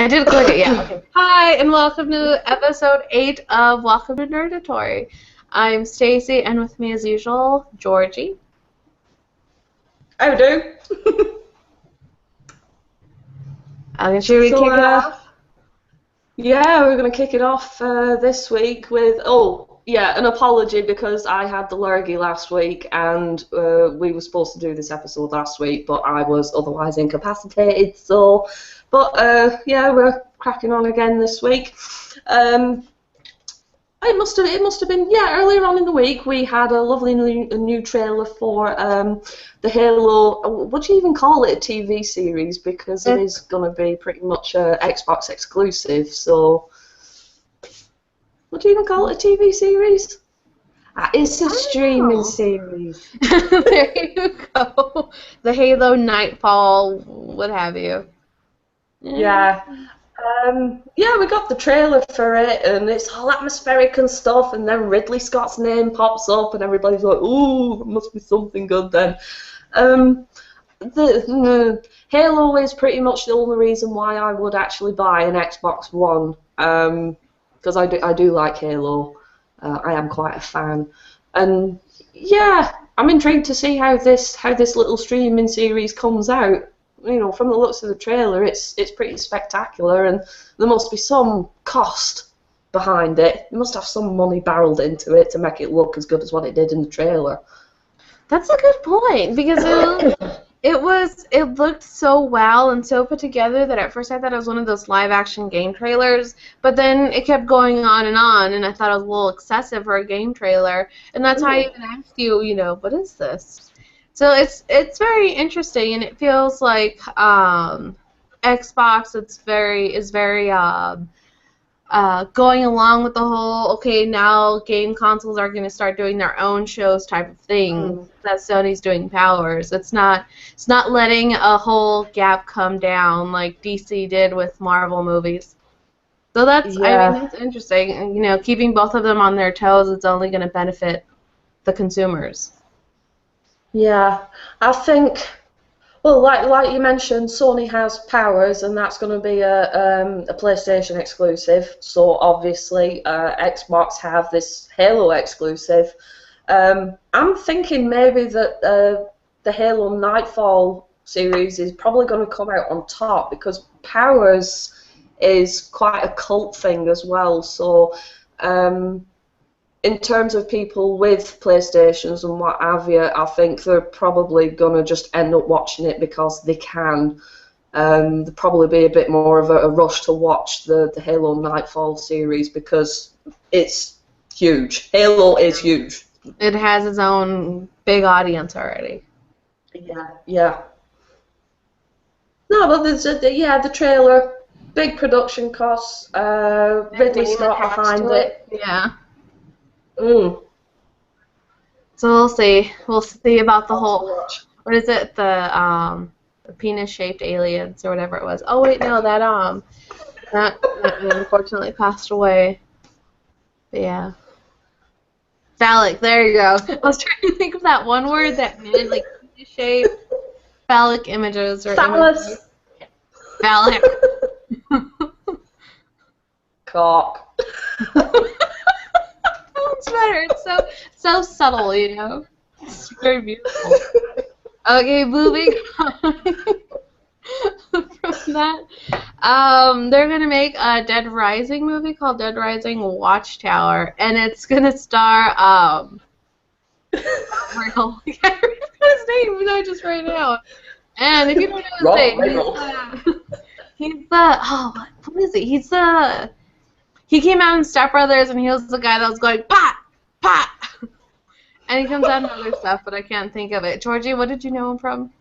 I did click it, yeah. Okay. Hi, and welcome to episode 8 of Welcome to Nerdatory. I'm Stacy, and with me as usual, Georgie. I do. Should we kick it off? Yeah, we're going to kick it off this week with, an apology because I had the lurgy last week and we were supposed to do this episode last week, but I was otherwise incapacitated, we're cracking on again this week. It must have been, earlier on in the week we had a lovely new trailer for the Halo, what do you even call it, a TV series, because it is going to be pretty much Xbox exclusive, so what do you even call it, a TV series? It's a streaming series. There you go. The Halo, Nightfall, what have you. Yeah. We got the trailer for it, and it's all atmospheric and stuff, and then Ridley Scott's name pops up, and everybody's like, ooh, it must be something good then. Halo is pretty much the only reason why I would actually buy an Xbox One, because I do like Halo. I am quite a fan. And, yeah, I'm intrigued to see how this little streaming series comes out. You know, from the looks of the trailer, it's pretty spectacular, and there must be some cost behind it. It must have some money barreled into it to make it look as good as what it did in the trailer. That's a good point, because it looked so well and so put together that at first I thought it was one of those live-action game trailers, but then it kept going on, and I thought it was a little excessive for a game trailer, and that's how I even asked you, what is this? So it's very interesting, and it feels like Xbox is very going along with the whole, okay, now game consoles are going to start doing their own shows type of thing that Sony's doing powers. It's not letting a whole gap come down like DC did with Marvel movies. So that's that's interesting. And, keeping both of them on their toes, it's only going to benefit the consumers. Yeah, I think, well, like you mentioned, Sony has powers, and that's going to be a PlayStation exclusive. So obviously, Xbox have this Halo exclusive. I'm thinking maybe that the Halo Nightfall series is probably going to come out on top, because powers is quite a cult thing as well. So in terms of people with PlayStations and what have you, I think they're probably going to just end up watching it because they can. There'll probably be a bit more of a rush to watch the Halo Nightfall series because it's huge. Halo is huge. It has its own big audience already. Yeah. No, but there's the trailer, big production costs, Ridley Scott behind it. Yeah. So we'll see. We'll see about the whole. What is it? The penis-shaped aliens or whatever it was. Oh wait, no, that unfortunately passed away. But yeah. Phallic. There you go. I was trying to think of that one word that meant like penis-shaped phallic images or phallus. Phallic. Cock. Better. It's so subtle, It's very beautiful. Okay, moving on from that. They're gonna make a Dead Rising movie called Dead Rising Watchtower, and it's gonna star I forgot his name just right now. And if you don't know his name, what is it? He came out in Step Brothers, and he was the guy that was going, pat, pat! And he comes out in other stuff, but I can't think of it. Georgie, what did you know him from?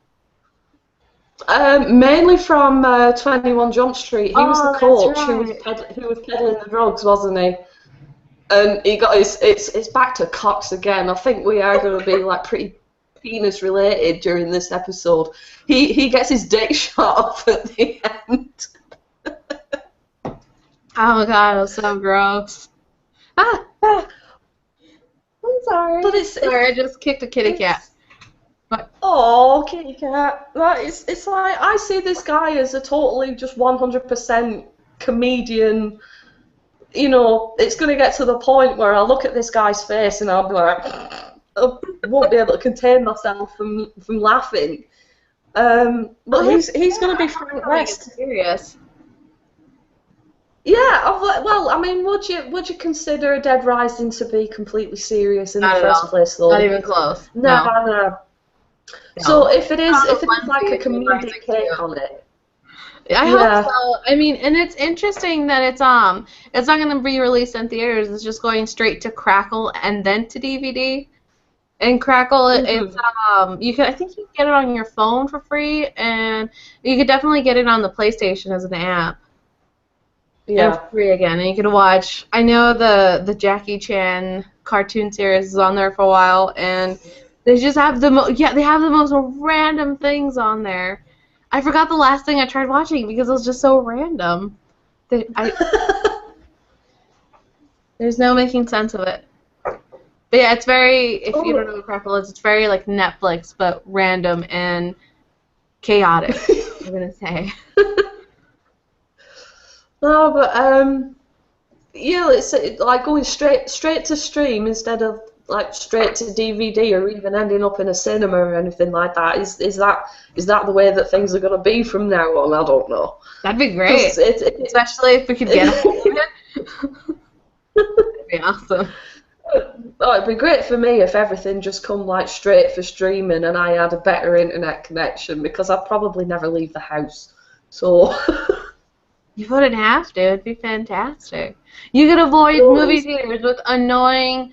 Mainly from 21 Jump Street. He was the coach who was peddling the drugs, wasn't he? And he got it's back to Cox again. I think we are going to be like pretty penis related during this episode. He gets his dick shot off at the end. Oh my god, it was so gross. I'm sorry. But sorry, I just kicked a kitty cat. But, Oh, kitty cat. It's like I see this guy as a totally just 100% comedian. You know, it's going to get to the point where I'll look at this guy's face and I'll be like, I won't be able to contain myself from laughing. But he's going to be Frank West. Serious. Yeah, well, I mean, would you consider Dead Rising to be completely serious in the first place, though? Not even close. No. So if it is like a comedic take on it, I hope so. I mean, and it's interesting that it's not going to be released in theaters. It's just going straight to Crackle and then to DVD. And Crackle, it's I think you can get it on your phone for free, and you could definitely get it on the PlayStation as an app. Yeah. And free again, and you can watch. I know the Jackie Chan cartoon series is on there for a while, and they just have the most random things on there. I forgot the last thing I tried watching because it was just so random. There's no making sense of it. But yeah, it's very. If you don't know what Crackle is, it's very like Netflix, but random and chaotic. I'm gonna say. No, but yeah, it's like going straight to stream instead of like straight to DVD or even ending up in a cinema or anything like that. Is that the way that things are going to be from now on? I don't know. That'd be great, especially if we could get it. That'd be awesome. Oh, it'd be great for me if everything just come like straight for streaming and I had a better internet connection because I'd probably never leave the house. So. You wouldn't have to. It'd be fantastic. You could avoid movie theaters with annoying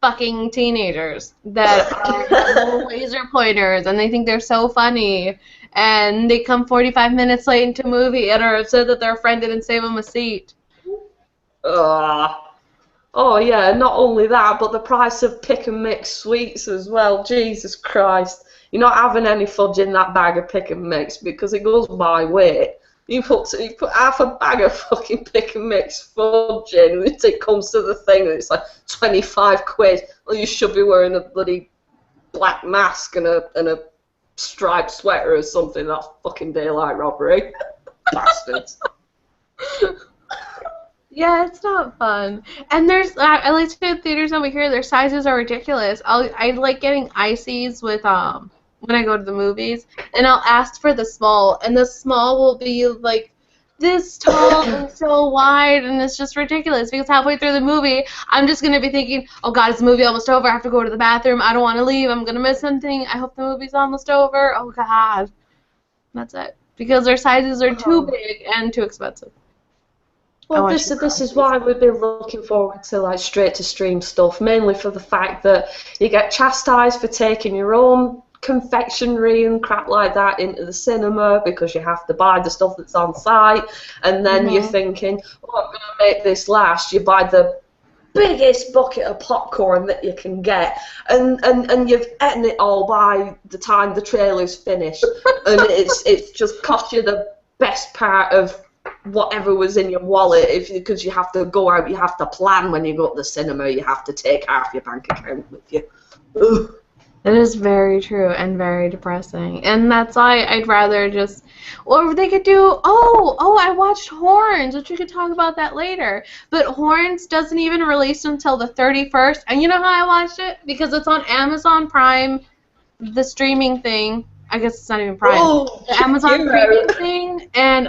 fucking teenagers that are laser pointers and they think they're so funny and they come 45 minutes late into a movie and are upset that their friend didn't save them a seat. Oh yeah, not only that, but the price of pick and mix sweets as well. Jesus Christ. You're not having any fudge in that bag of pick and mix because it goes by weight. You put half a bag of fucking pick and mix fudge in, and it comes to the thing, and it's like 25 quid. Well, you should be wearing a bloody black mask and a striped sweater or something. That's fucking daylight robbery. Bastards. Yeah, it's not fun. And there's, I like to go to theaters over here. Their sizes are ridiculous. I like getting ices with when I go to the movies, and I'll ask for the small, and the small will be like this tall and so wide, and it's just ridiculous because halfway through the movie, I'm just going to be thinking, oh God, is the movie almost over? I have to go to the bathroom. I don't want to leave. I'm going to miss something. I hope the movie's almost over. Oh God. That's it. Because their sizes are too big and too expensive. Well, this is why we've been looking forward to like straight to stream stuff, mainly for the fact that you get chastised for taking your own confectionery and crap like that into the cinema because you have to buy the stuff that's on site, and then you're thinking, oh, I'm going to make this last. You buy the biggest bucket of popcorn that you can get, and you've eaten it all by the time the trailer's finished, and it's just cost you the best part of whatever was in your wallet, because you have to go out, you have to plan when you go to the cinema, you have to take half your bank account with you. Ugh. That is very true and very depressing. And that's why I'd rather just, or they could do, I watched Horns, which we could talk about that later. But Horns doesn't even release until the 31st. And you know how I watched it? Because it's on Amazon Prime, the streaming thing. I guess it's not even Prime. The Amazon Premium thing. And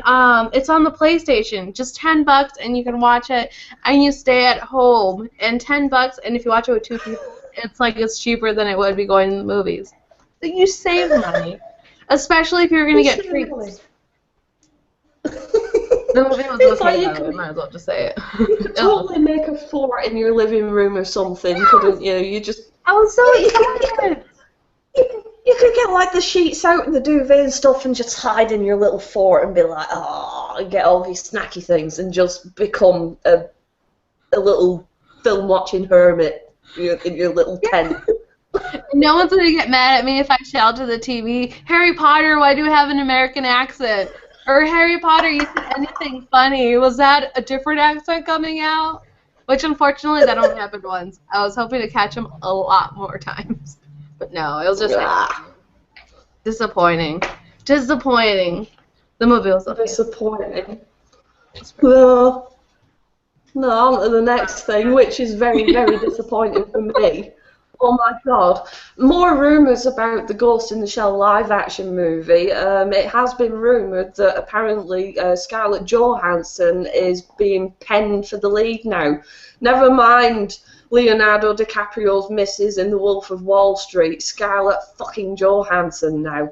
it's on the PlayStation. Just $10 and you can watch it. And you stay at home. And $10, and if you watch it with two people, it's cheaper than it would be going to the movies. So you save money, especially if you're going to get treats. The movie was okay, though. Might as well just say it. You could totally make a fort in your living room or something, couldn't you? I was so excited. You could get like the sheets out and the duvet and stuff and just hide in your little fort and be like, and get all these snacky things and just become a little film-watching hermit in your little tent. No one's going to get mad at me if I shout to the TV, Harry Potter, why do you have an American accent? Or Harry Potter, you said anything funny. Was that a different accent coming out? Which, unfortunately, that only happened once. I was hoping to catch him a lot more times. But no, it was just Disappointing. Disappointing. The movie was okay. Disappointing. Well, no, on to the next thing, which is very, very disappointing for me. Oh my god. More rumours about the Ghost in the Shell live-action movie. It has been rumoured that apparently Scarlett Johansson is being penned for the lead now. Never mind Leonardo DiCaprio's missus in The Wolf of Wall Street. Scarlett fucking Johansson now.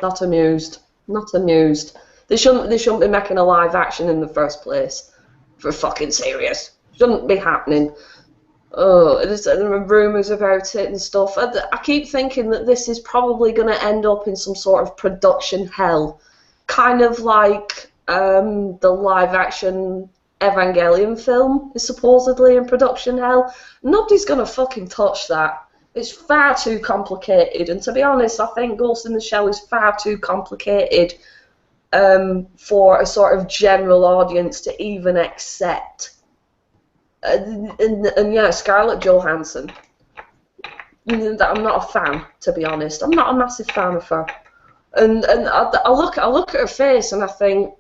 Not amused. Not amused. They shouldn't be making a live action in the first place. For fucking serious. Shouldn't be happening. Oh, there's rumours about it and stuff. I keep thinking that this is probably going to end up in some sort of production hell. Kind of like the live action Evangelion film is supposedly in production hell. Nobody's going to fucking touch that. It's far too complicated, and to be honest, I think Ghost in the Shell is far too complicated for a sort of general audience to even accept. And yeah, Scarlett Johansson. I'm not a fan, to be honest. I'm not a massive fan of her. And I look at her face and I think,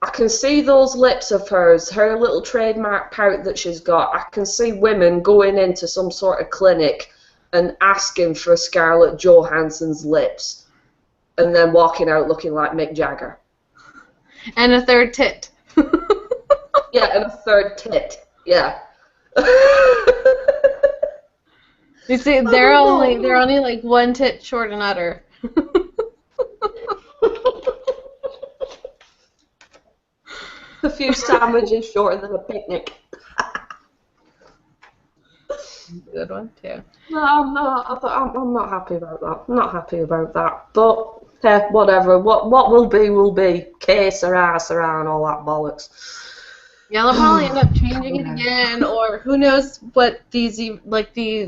I can see those lips of hers, her little trademark pout that she's got. I can see women going into some sort of clinic and asking for Scarlett Johansson's lips, and then walking out looking like Mick Jagger. And a third tit. Yeah, and a third tit. Yeah. You see, they're only like one tit short and utter. A few sandwiches shorter than a picnic. Good one too. No, I'm not happy about that. I'm not happy about that. But whatever. What will be will be. Que sera, sera, and all that bollocks. Yeah, they'll probably end up changing it again, or who knows what these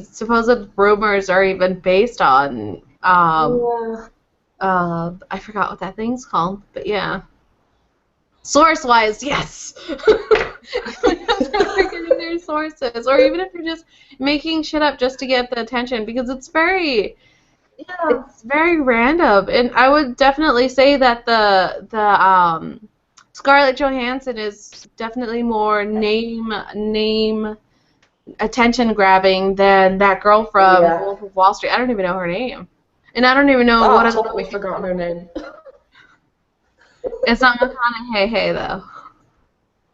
supposed rumors are even based on. I forgot what that thing's called, but yeah. Source-wise, yes. They're getting their sources, or even if they're just making shit up just to get the attention, because it's very random. And I would definitely say that the Scarlett Johansson is definitely more name attention grabbing than that girl from Wolf of Wall Street. I don't even know her name, and I don't even know what I've totally forgotten her name. It's not McConaughey, though.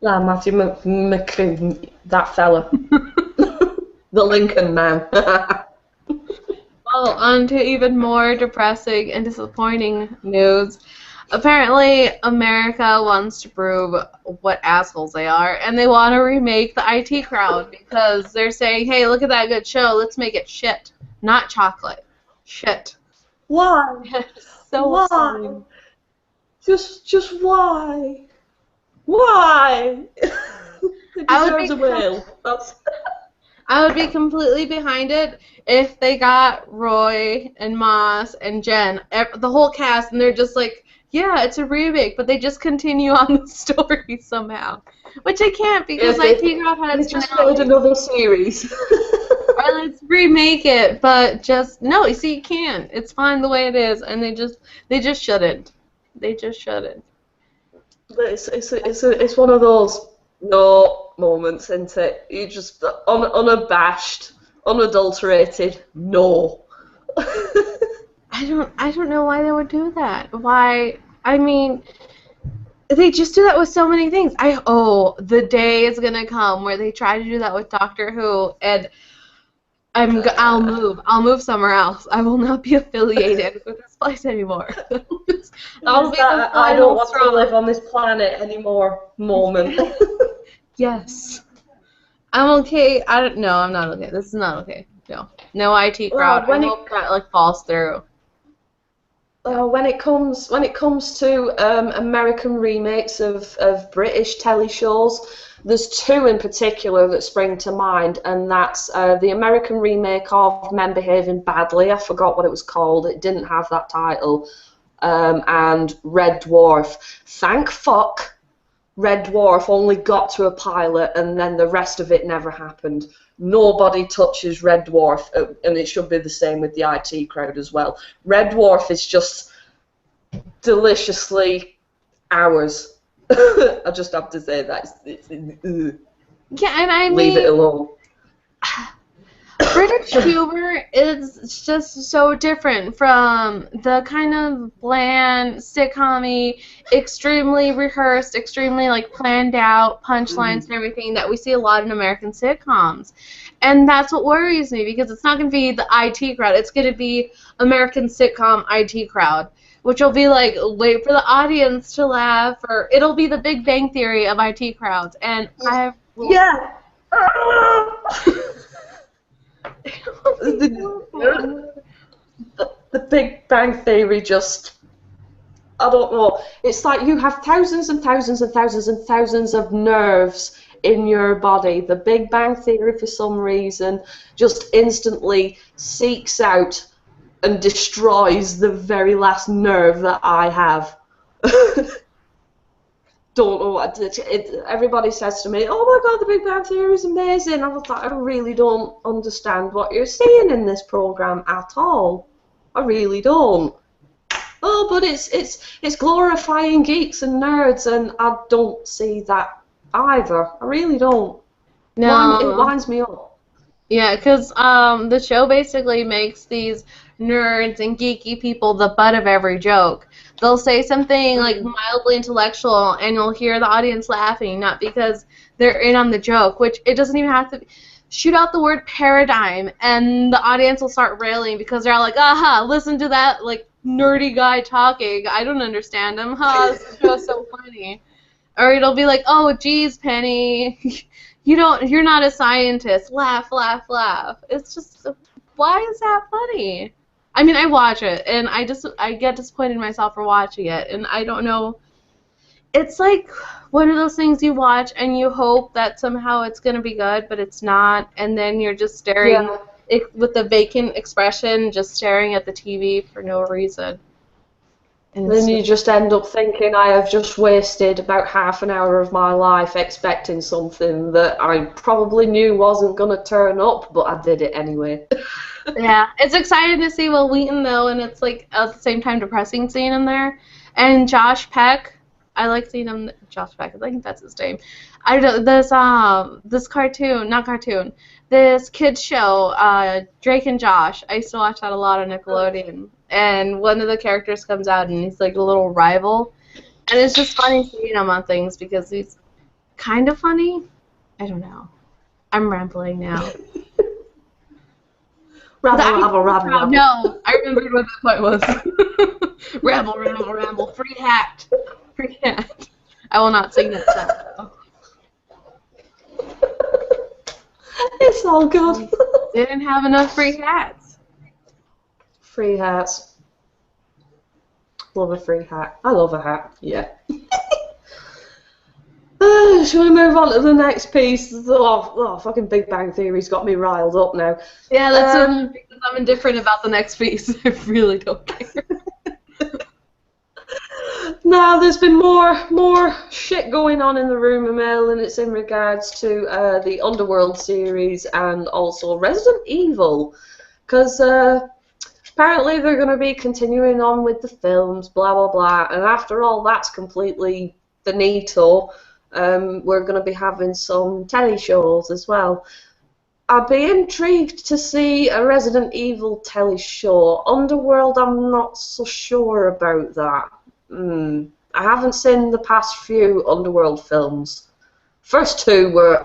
Yeah, Matthew McCoon, that fella. The Lincoln Man. Well, on to even more depressing and disappointing news. Apparently, America wants to prove what assholes they are, and they want to remake the IT Crowd because they're saying, hey, look at that good show, let's make it shit. Not chocolate. Shit. Why? So why? funny. Just why? Why? It deserves a whale. I would be completely behind it if they got Roy and Moss and Jen, the whole cast, and they're just like, yeah, it's a remake, but they just continue on the story somehow. Which I can't because IT Crowd had its just made another series. Or let's remake it, but just no. You see, you can't. It's fine the way it is, and they just shouldn't. They just shouldn't. But it's one of those no moments, isn't it? You just unabashed, unadulterated no. I don't know why they would do that. Why? I mean, they just do that with so many things. The day is gonna come where they try to do that with Doctor Who, and I'll move somewhere else. I will not be affiliated with this place anymore. I don't want to live on this planet anymore moment. Yes. I'm okay. I'm not okay. This is not okay. No IT Crowd. I hope that falls through. When it comes to American remakes of British telly shows, there's two in particular that spring to mind, and that's the American remake of Men Behaving Badly. I forgot what it was called. It didn't have that title. And Red Dwarf. Thank fuck Red Dwarf only got to a pilot and then the rest of it never happened. Nobody touches Red Dwarf, and it should be the same with the IT crowd as well. Red Dwarf is just deliciously ours. I just have to say that. Yeah, and I Leave mean, it alone. British humor is just so different from the kind of bland, sitcom-y, extremely rehearsed, extremely like planned out punchlines and everything that we see a lot in American sitcoms. And that's what worries me, because it's not going to be the IT crowd. It's going to be American sitcom IT crowd, which will be like, wait for the audience to laugh, or it'll be the Big Bang Theory of IT crowds. And I Yeah. The Big Bang Theory just, I don't know. It's like you have thousands and thousands and thousands and thousands of nerves in your body. The Big Bang Theory, for some reason, just instantly seeks out and destroys the very last nerve that I have. Don't know what everybody says to me, oh my god, the Big Bang Theory is amazing. I was like, I really don't understand what you're saying in this program at all. I really don't. Oh, but it's glorifying geeks and nerds, and I don't see that either. I really don't. no. It winds me up. Yeah, because the show basically makes these nerds and geeky people the butt of every joke. They'll say something like mildly intellectual, and you'll hear the audience laughing, not because they're in on the joke, which it doesn't even have to be. Shoot out the word paradigm, and the audience will start railing because they're all like, aha, listen to that like nerdy guy talking. I don't understand him. Ha, this show's so funny. Or it'll be like, oh, geez, Penny, you're not a scientist. Laugh, laugh, laugh. It's just, why is that funny? I mean, I watch it, and I get disappointed in myself for watching it, and I don't know. It's like one of those things you watch, and you hope that somehow it's going to be good, but it's not, and then you're just staring with a vacant expression, just staring at the TV for no reason. And Then you just end up thinking, I have just wasted about half an hour of my life expecting something that I probably knew wasn't going to turn up, but I did it anyway. Yeah, it's exciting to see Will Wheaton, though, and it's like at the same time depressing seeing him there. And Josh Peck, I like seeing him. Josh Peck, I think that's his name. I don't know, this cartoon, not cartoon, this kids show, Drake and Josh. I used to watch that a lot on Nickelodeon. And one of the characters comes out, and he's like a little rival. And it's just funny seeing him on things because he's kind of funny. I don't know. I'm rambling now. Rabble. No, I remembered what the point was. Ramble. Free hat. I will not sing that song, though. It's all good. They didn't have enough free hats. Free hats. Love a free hat. I love a hat. Yeah. Shall we move on to the next piece? Fucking Big Bang Theory's got me riled up now. Yeah, that's because I'm indifferent about the next piece. I really don't care. Now, there's been more shit going on in the rumour mill, and it's in regards to the Underworld series and also Resident Evil, because apparently they're going to be continuing on with the films, blah blah blah, and after all that's completely finito, we're going to be having some telly shows as well. I'd be intrigued to see a Resident Evil telly show. Underworld, I'm not so sure about that. I haven't seen the past few Underworld films. First two were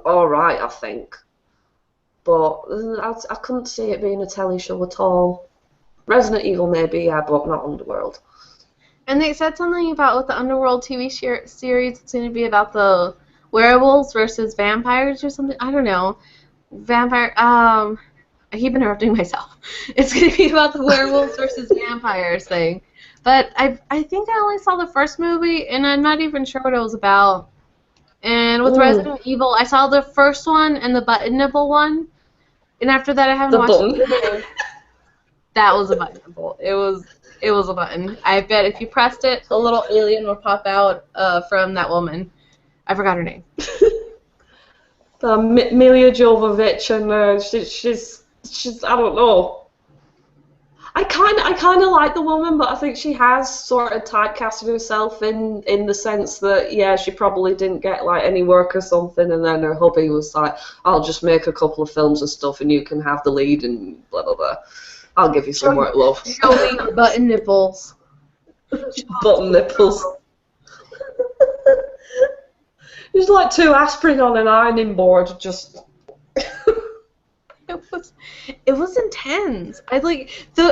alright, I think. But I couldn't see it being a telly show at all. Resident Evil maybe, yeah, but not Underworld. And they said something about with the Underworld TV series, it's going to be about the werewolves versus vampires or something. I don't know. I keep interrupting myself. It's going to be about the werewolves versus vampires thing. But I think I only saw the first movie, and I'm not even sure what it was about. And with Resident Evil, I saw the first one and the button nibble one. And after that, I haven't watched it. That was a button nibble. It was a button. I bet if you pressed it, a little alien would pop out from that woman. I forgot her name. Milia Jovovich, and she's I don't know. I kind of like the woman, but I think she has sort of typecasted herself in the sense that, yeah, she probably didn't get like any work or something, and then her hubby was like, I'll just make a couple of films and stuff, and you can have the lead and blah blah blah. I'll give you some work, love. Show me your button nipples. Button nipples. There's like 2 aspirin on an ironing board, just. It was intense. I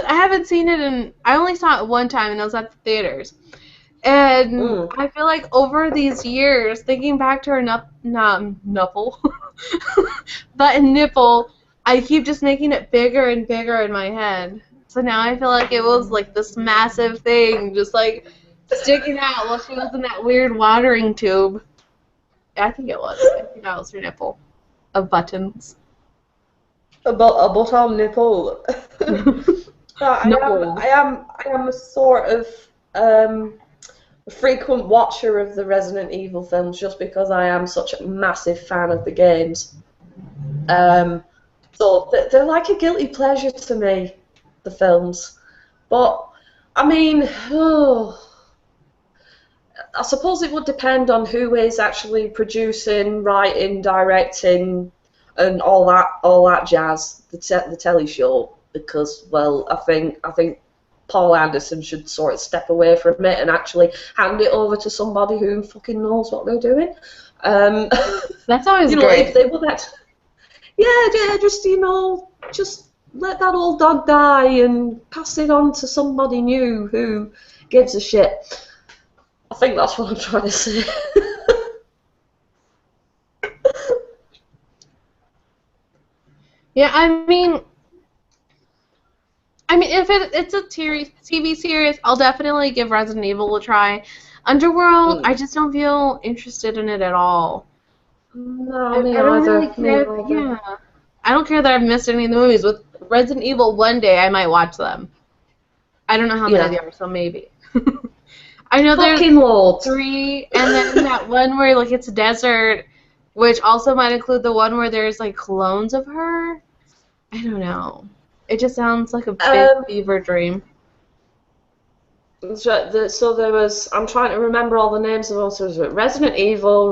haven't seen it I only saw it one time, and it was at the theaters. And I feel like over these years, thinking back to her nipple, button nipple, I keep just making it bigger and bigger in my head. So now I feel like it was like this massive thing, just like sticking out while she was in that weird watering tube. I think it was. I think that was her nipple of buttons. A button nipple. I am a sort of frequent watcher of the Resident Evil films just because I am such a massive fan of the games. So they're like a guilty pleasure to me, the films. But I mean, I suppose it would depend on who is actually producing, writing, directing, and all that jazz, the telly show, because, well, I think Paul Anderson should sort of step away from it and actually hand it over to somebody who fucking knows what they're doing. That's always great. If they would just let that old dog die and pass it on to somebody new who gives a shit. I think that's what I'm trying to say. Yeah, I mean, if it's a TV series, I'll definitely give Resident Evil a try. Underworld, I just don't feel interested in it at all. No, me either. Yeah, I don't care that I've missed any of the movies. With Resident Evil, one day I might watch them. I don't know how many there are, so maybe. I know there's loads. 3, and then that one where like it's a desert, which also might include the one where there's like clones of her. I don't know. It just sounds like a big fever dream. So there was. I'm trying to remember all the names of them. So there's Resident Evil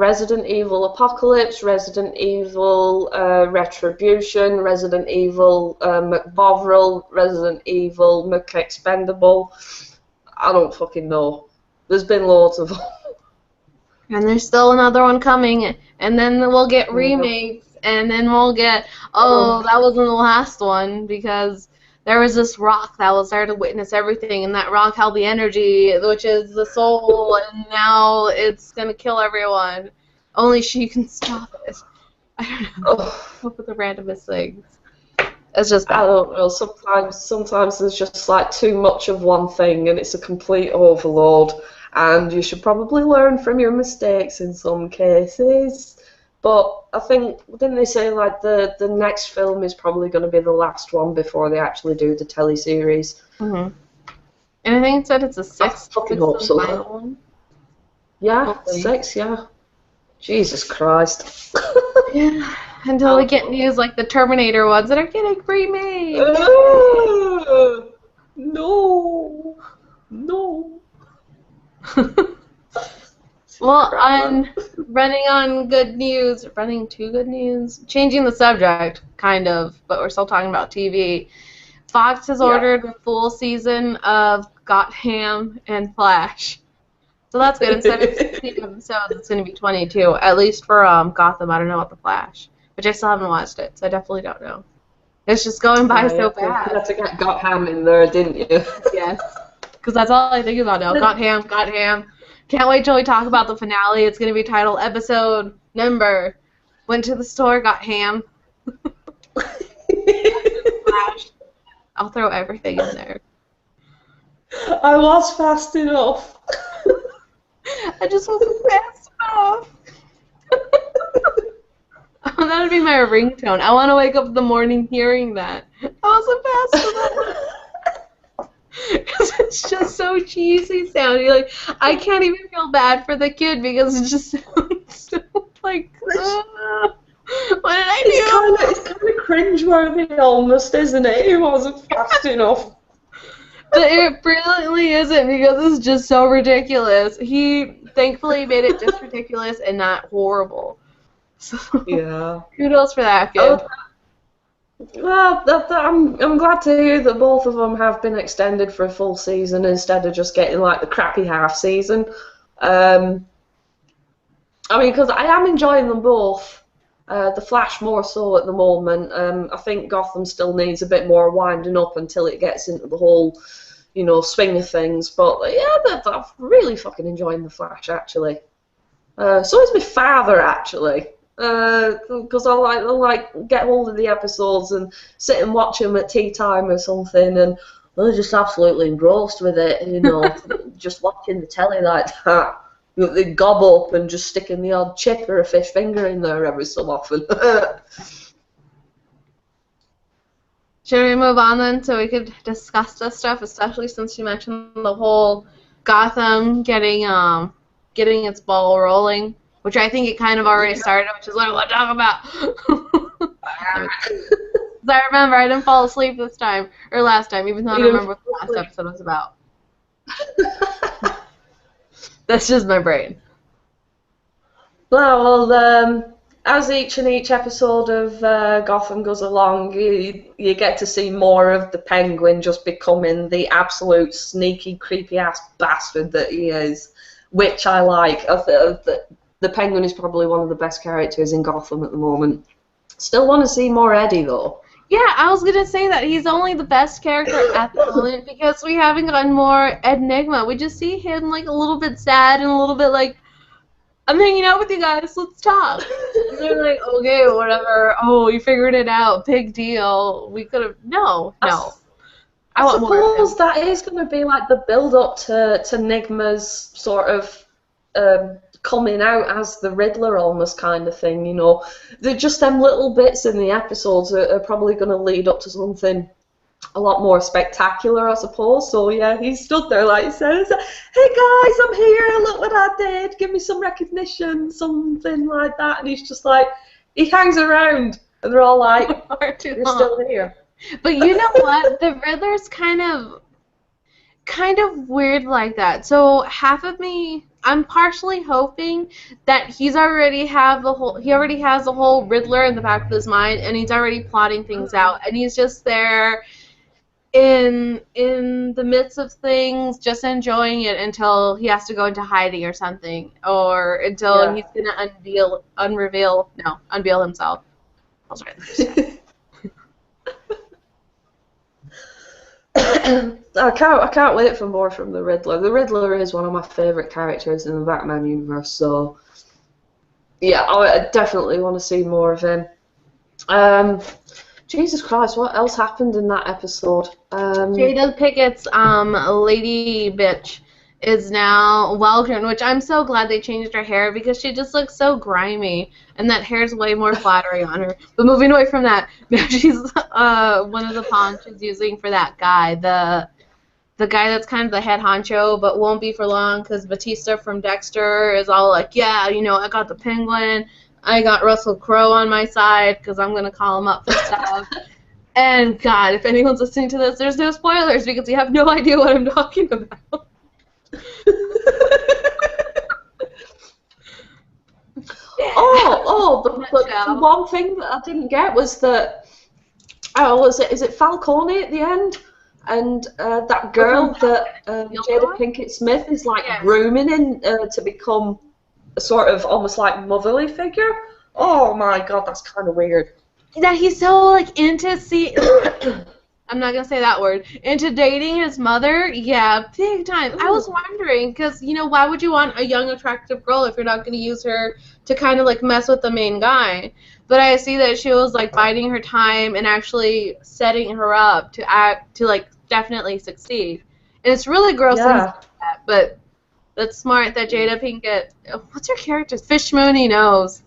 Apocalypse, Resident Evil Retribution, Resident Evil McBovril, Resident Evil McExpendable. I don't fucking know. There's been loads of them. And there's still another one coming, and then we'll get remakes, and then we'll get, that wasn't the last one, because there was this rock that was there to witness everything, and that rock held the energy, which is the soul, and now it's going to kill everyone. Only she can stop it. I don't know. What with the randomest things. It's just bad. I don't know. Sometimes there's just like too much of one thing, and it's a complete overload. And you should probably learn from your mistakes in some cases. But I think, didn't they say like the next film is probably going to be the last one before they actually do the teleseries? Mm-hmm. And I think it said it's a 6th. I fucking hope so. Final one. Yeah, hopefully. 6, yeah. Jesus Christ. Yeah, until we get news like the Terminator ones that are getting remade. No. Well, running to good news, changing the subject, kind of, but we're still talking about TV. Fox has ordered a full season of Gotham and Flash. So that's good. Instead of 16 episodes, it's going to be 22, at least for Gotham. I don't know about the Flash, which I still haven't watched it, so I definitely don't know. It's just going by so fast. You had to get Gotham in there, didn't you? Yes. Because that's all I think about now. Gotham. Can't wait till we talk about the finale. It's going to be titled episode number. Went to the store, got ham. I'll throw everything in there. I was fast enough. I just wasn't fast enough. That would be my ringtone. I want to wake up in the morning hearing that. I wasn't fast enough. Because it's just so cheesy sounding. Like, I can't even feel bad for the kid because it just sounds so like, what did I do? It's kind of cringeworthy almost, isn't it? He wasn't fast enough. But it brilliantly isn't because it's just so ridiculous. He thankfully made it just ridiculous and not horrible. So, Yeah. kudos for that kid. Well, I'm glad to hear that both of them have been extended for a full season instead of just getting like the crappy half season. I mean, because I am enjoying them both. The Flash more so at the moment. I think Gotham still needs a bit more winding up until it gets into the whole, swing of things. But yeah, I'm really fucking enjoying the Flash actually. So is my father actually. Because I'll get hold of the episodes and sit and watch them at tea time or something, and they're just absolutely engrossed with it. Just watching the telly like that. They gob up and just sticking the odd chip or a fish finger in there every so often. Should we move on then so we could discuss this stuff, especially since you mentioned the whole Gotham getting its ball rolling, which I think it kind of already started, which is what I want to talk about. I remember I didn't fall asleep this time, or last time, even though I don't remember what the last episode was about. That's just my brain. Well, as each episode of Gotham goes along, you get to see more of the Penguin just becoming the absolute sneaky, creepy-ass bastard that he is, which I like. The Penguin is probably one of the best characters in Gotham at the moment. Still want to see more Eddie, though. Yeah, I was going to say that he's only the best character at the moment because we haven't gotten more Enigma. We just see him like a little bit sad and a little bit like, I'm hanging out with you guys, let's talk. And they're like, okay, whatever. Oh, you figured it out, big deal. We could have, no. I suppose that is going to be like the build-up to Enigma's sort of coming out as the Riddler almost kind of thing, They're just them little bits in the episodes are probably going to lead up to something a lot more spectacular, I suppose. So yeah, he stood there like he says, "Hey guys, I'm here, look what I did, give me some recognition," something like that. And he's just like, he hangs around and they're all like, "You're still here." But you know what? The Riddler's kind of weird like that. So half of me, I'm partially hoping that he already has the whole Riddler in the back of his mind, and he's already plotting things out, and he's just there in the midst of things, just enjoying it until he has to go into hiding or something, or until he's gonna unveil himself. I'll try this. I can't wait for more from the Riddler. The Riddler is one of my favourite characters in the Batman universe, so yeah, I definitely want to see more of him. Jesus Christ, what else happened in that episode? Jada Pickett's lady bitch is now well-grown, which I'm so glad they changed her hair because she just looks so grimy, and that hair's way more flattering on her. But moving away from that, now she's one of the pawns she's using for that guy, the guy that's kind of the head honcho, but won't be for long because Batista from Dexter is all like, yeah, I got the Penguin, I got Russell Crowe on my side because I'm going to call him up for stuff. And God, if anyone's listening to this, there's no spoilers because you have no idea what I'm talking about. The one thing that I didn't get was that, is it Falcone at the end? And that girl that Jada Pinkett Smith is like grooming in to become a sort of almost like motherly figure. Oh my God, that's kind of weird. That he's so like into I'm not gonna say that word. Into dating his mother, yeah, big time. Ooh. I was wondering because why would you want a young attractive girl if you're not gonna use her to kind of like mess with the main guy? But I see that she was like biding her time and actually setting her up to like definitely succeed. And it's really gross, but that's smart that Jada Pinkett. What's her character? Fish Mooney knows.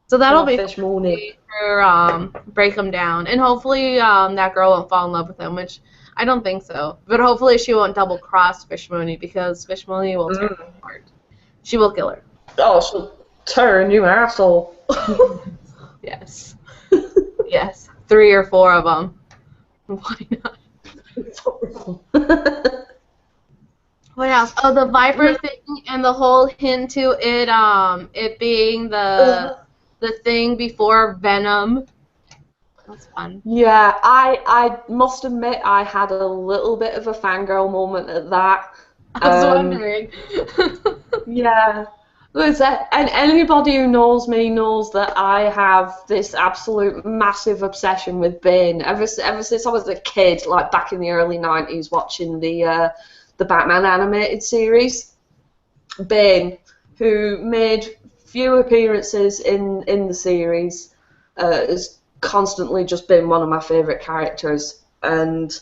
So that'll be Fish Mooney. Her break him down, and hopefully that girl won't fall in love with him, which I don't think so. But hopefully she won't double cross Fish Mooney because Fish Mooney will tear her apart. She will kill her. Oh, turn, you asshole. Yes. Yes. 3 or 4 of them. Why not? What else? Oh, the Viper thing and the whole hint to it, it being the thing before Venom. That's fun. Yeah, I must admit I had a little bit of a fangirl moment at that. I was wondering. Yeah. And anybody who knows me knows that I have this absolute massive obsession with Bane. Ever since I was a kid, like back in the early 90s, watching the Batman animated series. Bane, who made few appearances in the series, has constantly just been one of my favourite characters. And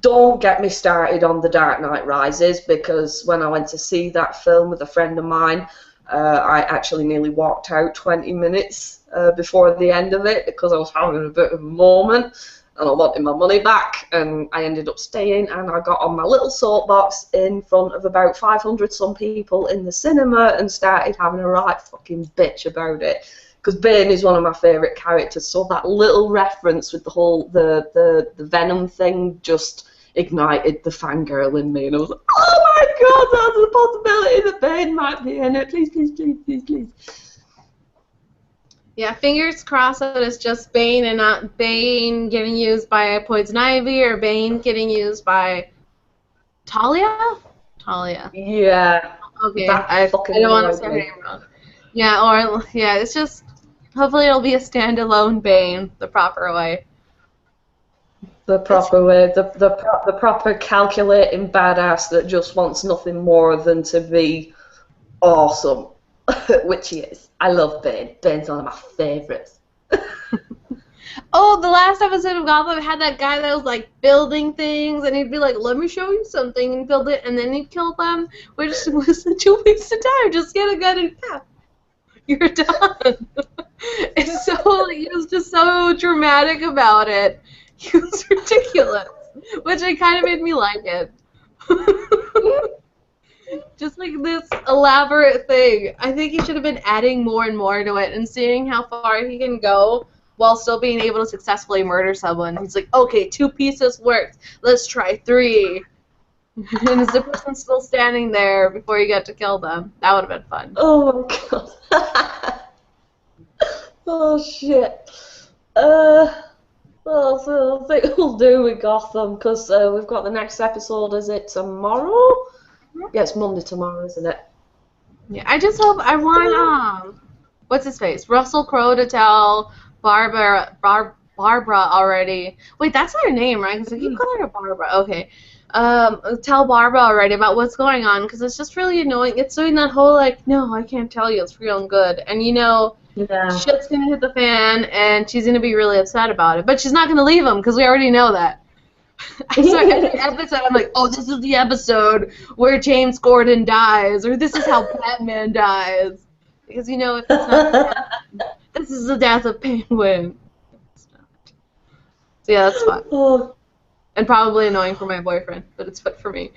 don't get me started on The Dark Knight Rises, because when I went to see that film with a friend of mine, I actually nearly walked out 20 minutes before the end of it because I was having a bit of a moment and I wanted my money back, and I ended up staying, and I got on my little soapbox in front of about 500 some people in the cinema and started having a right fucking bitch about it. Because Bane is one of my favourite characters, so that little reference with the whole the Venom thing just ignited the fangirl in me, and I was like, oh my god, there's a possibility that Bane might be in it. Please, please, please, please, please. Yeah, fingers crossed that it's just Bane and not Bane getting used by Poison Ivy or Bane getting used by Talia? Talia. Yeah. Okay, I don't want to say her name wrong. Yeah, it's just, hopefully it'll be a standalone Bane, the proper way. The proper way, the proper calculating badass that just wants nothing more than to be awesome, which he is. I love Bane. Bane's one of my favourites. Oh, the last episode of Gotham had that guy that was like building things, and he'd be like, "Let me show you something," and build it, and then he'd kill them, which was such a waste of time. Just get a gun and you're done. It's so he was just so dramatic about it. He was ridiculous, which it kind of made me like it. Just like this elaborate thing. I think he should have been adding more and more to it and seeing how far he can go while still being able to successfully murder someone. He's like, okay, 2 pieces worked. Let's try 3. And is the person still standing there before you get to kill them? That would have been fun. Oh my god. Oh shit. Well, so I think we'll do with Gotham, because we've got the next episode, is it tomorrow? Yeah, it's Monday tomorrow, isn't it? Yeah, I just hope, I want, what's his face? Russell Crowe to tell Barbara already. Wait, that's her name, right? Because I keep calling her Barbara. Okay. Tell Barbara already about what's going on, because it's just really annoying. It's doing that whole, like, no, I can't tell you, it's real and good. And you know, shit's going to hit the fan, and she's going to be really upset about it. But she's not going to leave him, because we already know that. So every episode, I'm like, oh, this is the episode where James Gordon dies, or this is how Batman dies. Because, you know, if it's not this is the death of Penguin. It's not. So, yeah, that's fun. Oh. And probably annoying for my boyfriend, but it's fun for me.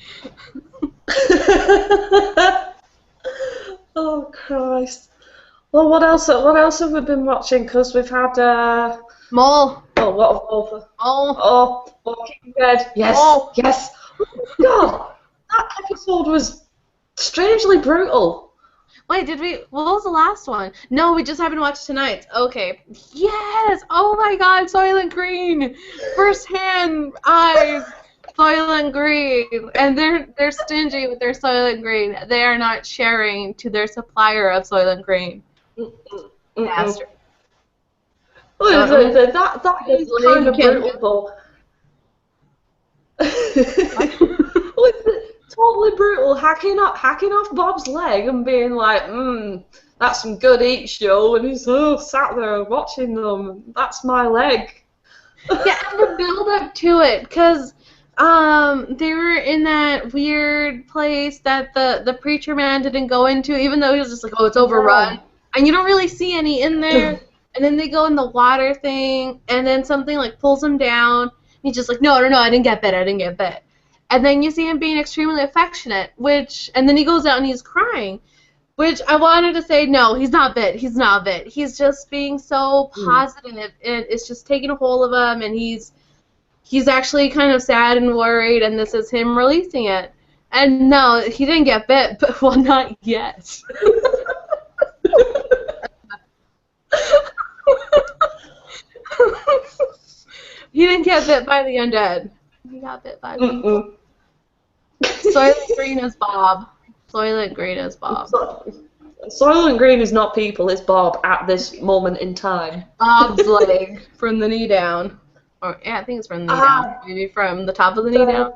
Oh, Christ. Well, what else have we been watching? Because we've had, Mole. Oh, what a Mole. Oh. Walking Dead. Yes. Mole. Yes. Oh, God. That episode was strangely brutal. Wait, what was the last one? No, we just haven't watched tonight. Okay. Yes! Oh my god, Soylent Green! First-hand eyes, Soylent Green. And they're stingy with their Soylent Green. They are not sharing to their supplier of Soylent Green. Bastard. That is kind of brutal, though. Totally brutal, hacking off Bob's leg and being like, that's some good eat show, and he's sat there watching them. That's my leg. Yeah, and the build up to it, because they were in that weird place that the preacher man didn't go into, even though he was just like, oh, it's overrun, and you don't really see any in there. And then they go in the water thing, and then something like pulls him down. And he's just like, no, I didn't get bit. And then you see him being extremely affectionate, and then he goes out and he's crying. Which I wanted to say, no, he's not bit. He's not bit. He's just being so positive, and it's just taking a hold of him, and he's actually kind of sad and worried, and this is him releasing it. And no, he didn't get bit, but well, not yet. He didn't get bit by the undead. He got bit by people. Soylent Green is Bob. Soylent Green is Bob. Soylent Green is not people, it's Bob at this moment in time. Bob's leg from the knee down. Or yeah, I think it's from the knee down. Maybe from the top of the knee down.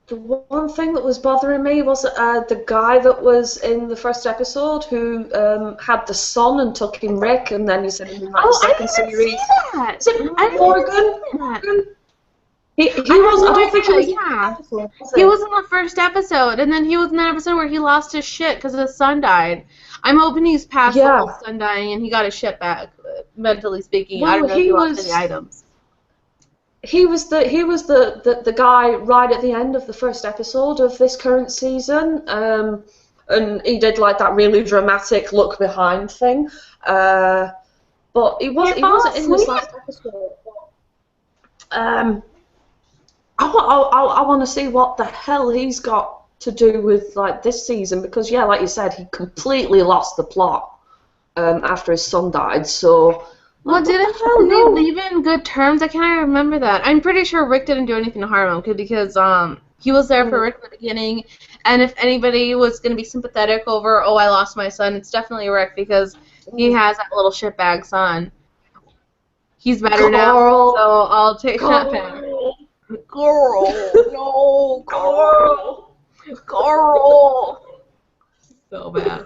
The one thing that was bothering me was the guy that was in the first episode who had the son and took him Rick, and then he said in like the second series. That. Is it Morgan? He was. I don't think he was. Yeah. He was in the first episode, and then he was in that episode where he lost his shit because his son died. I'm hoping he's past the whole son dying and he got his shit back, mentally speaking. Well, I don't know if he lost any items. He was the guy right at the end of the first episode of this current season, and he did like that really dramatic look behind thing. But he wasn't in this last episode. I want to see what the hell he's got to do with like this season, because yeah, like you said, he completely lost the plot after his son died. So. Well, didn't they leave in good terms? I can't remember that. I'm pretty sure Rick didn't do anything to harm him because he was there for Rick at the beginning, and if anybody was going to be sympathetic over, oh, I lost my son, it's definitely Rick because he has that little shitbag son. He's better now, so I'll take that back. Girl, no, Carl. So bad.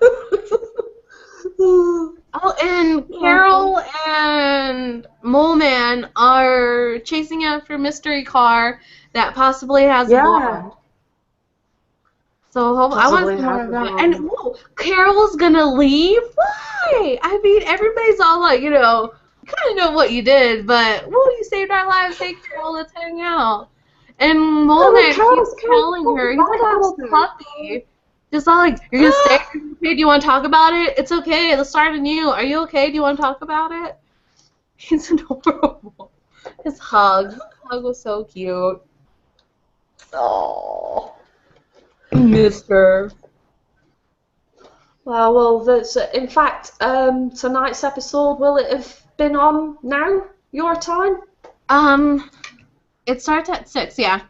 Oh, and Carol and Mole Man are chasing after a mystery car that possibly has blonde. So I want to see more of that. And whoa, Carol's gonna leave? Why? I mean, everybody's all like, you know, kind of know what you did, but whoa, you saved our lives. Hey, Carol, let's hang out. And Mole Man keeps calling her. He's like a little puppy. Just all like, you're gonna stay? Okay, do you want to talk about it? It's okay. Let's start anew. Are you okay? Do you want to talk about it? He's adorable. His hug was so cute. Oh, Mister. Well, that's in fact tonight's episode. Will it have been on now? Your time? It starts at 6. Yeah.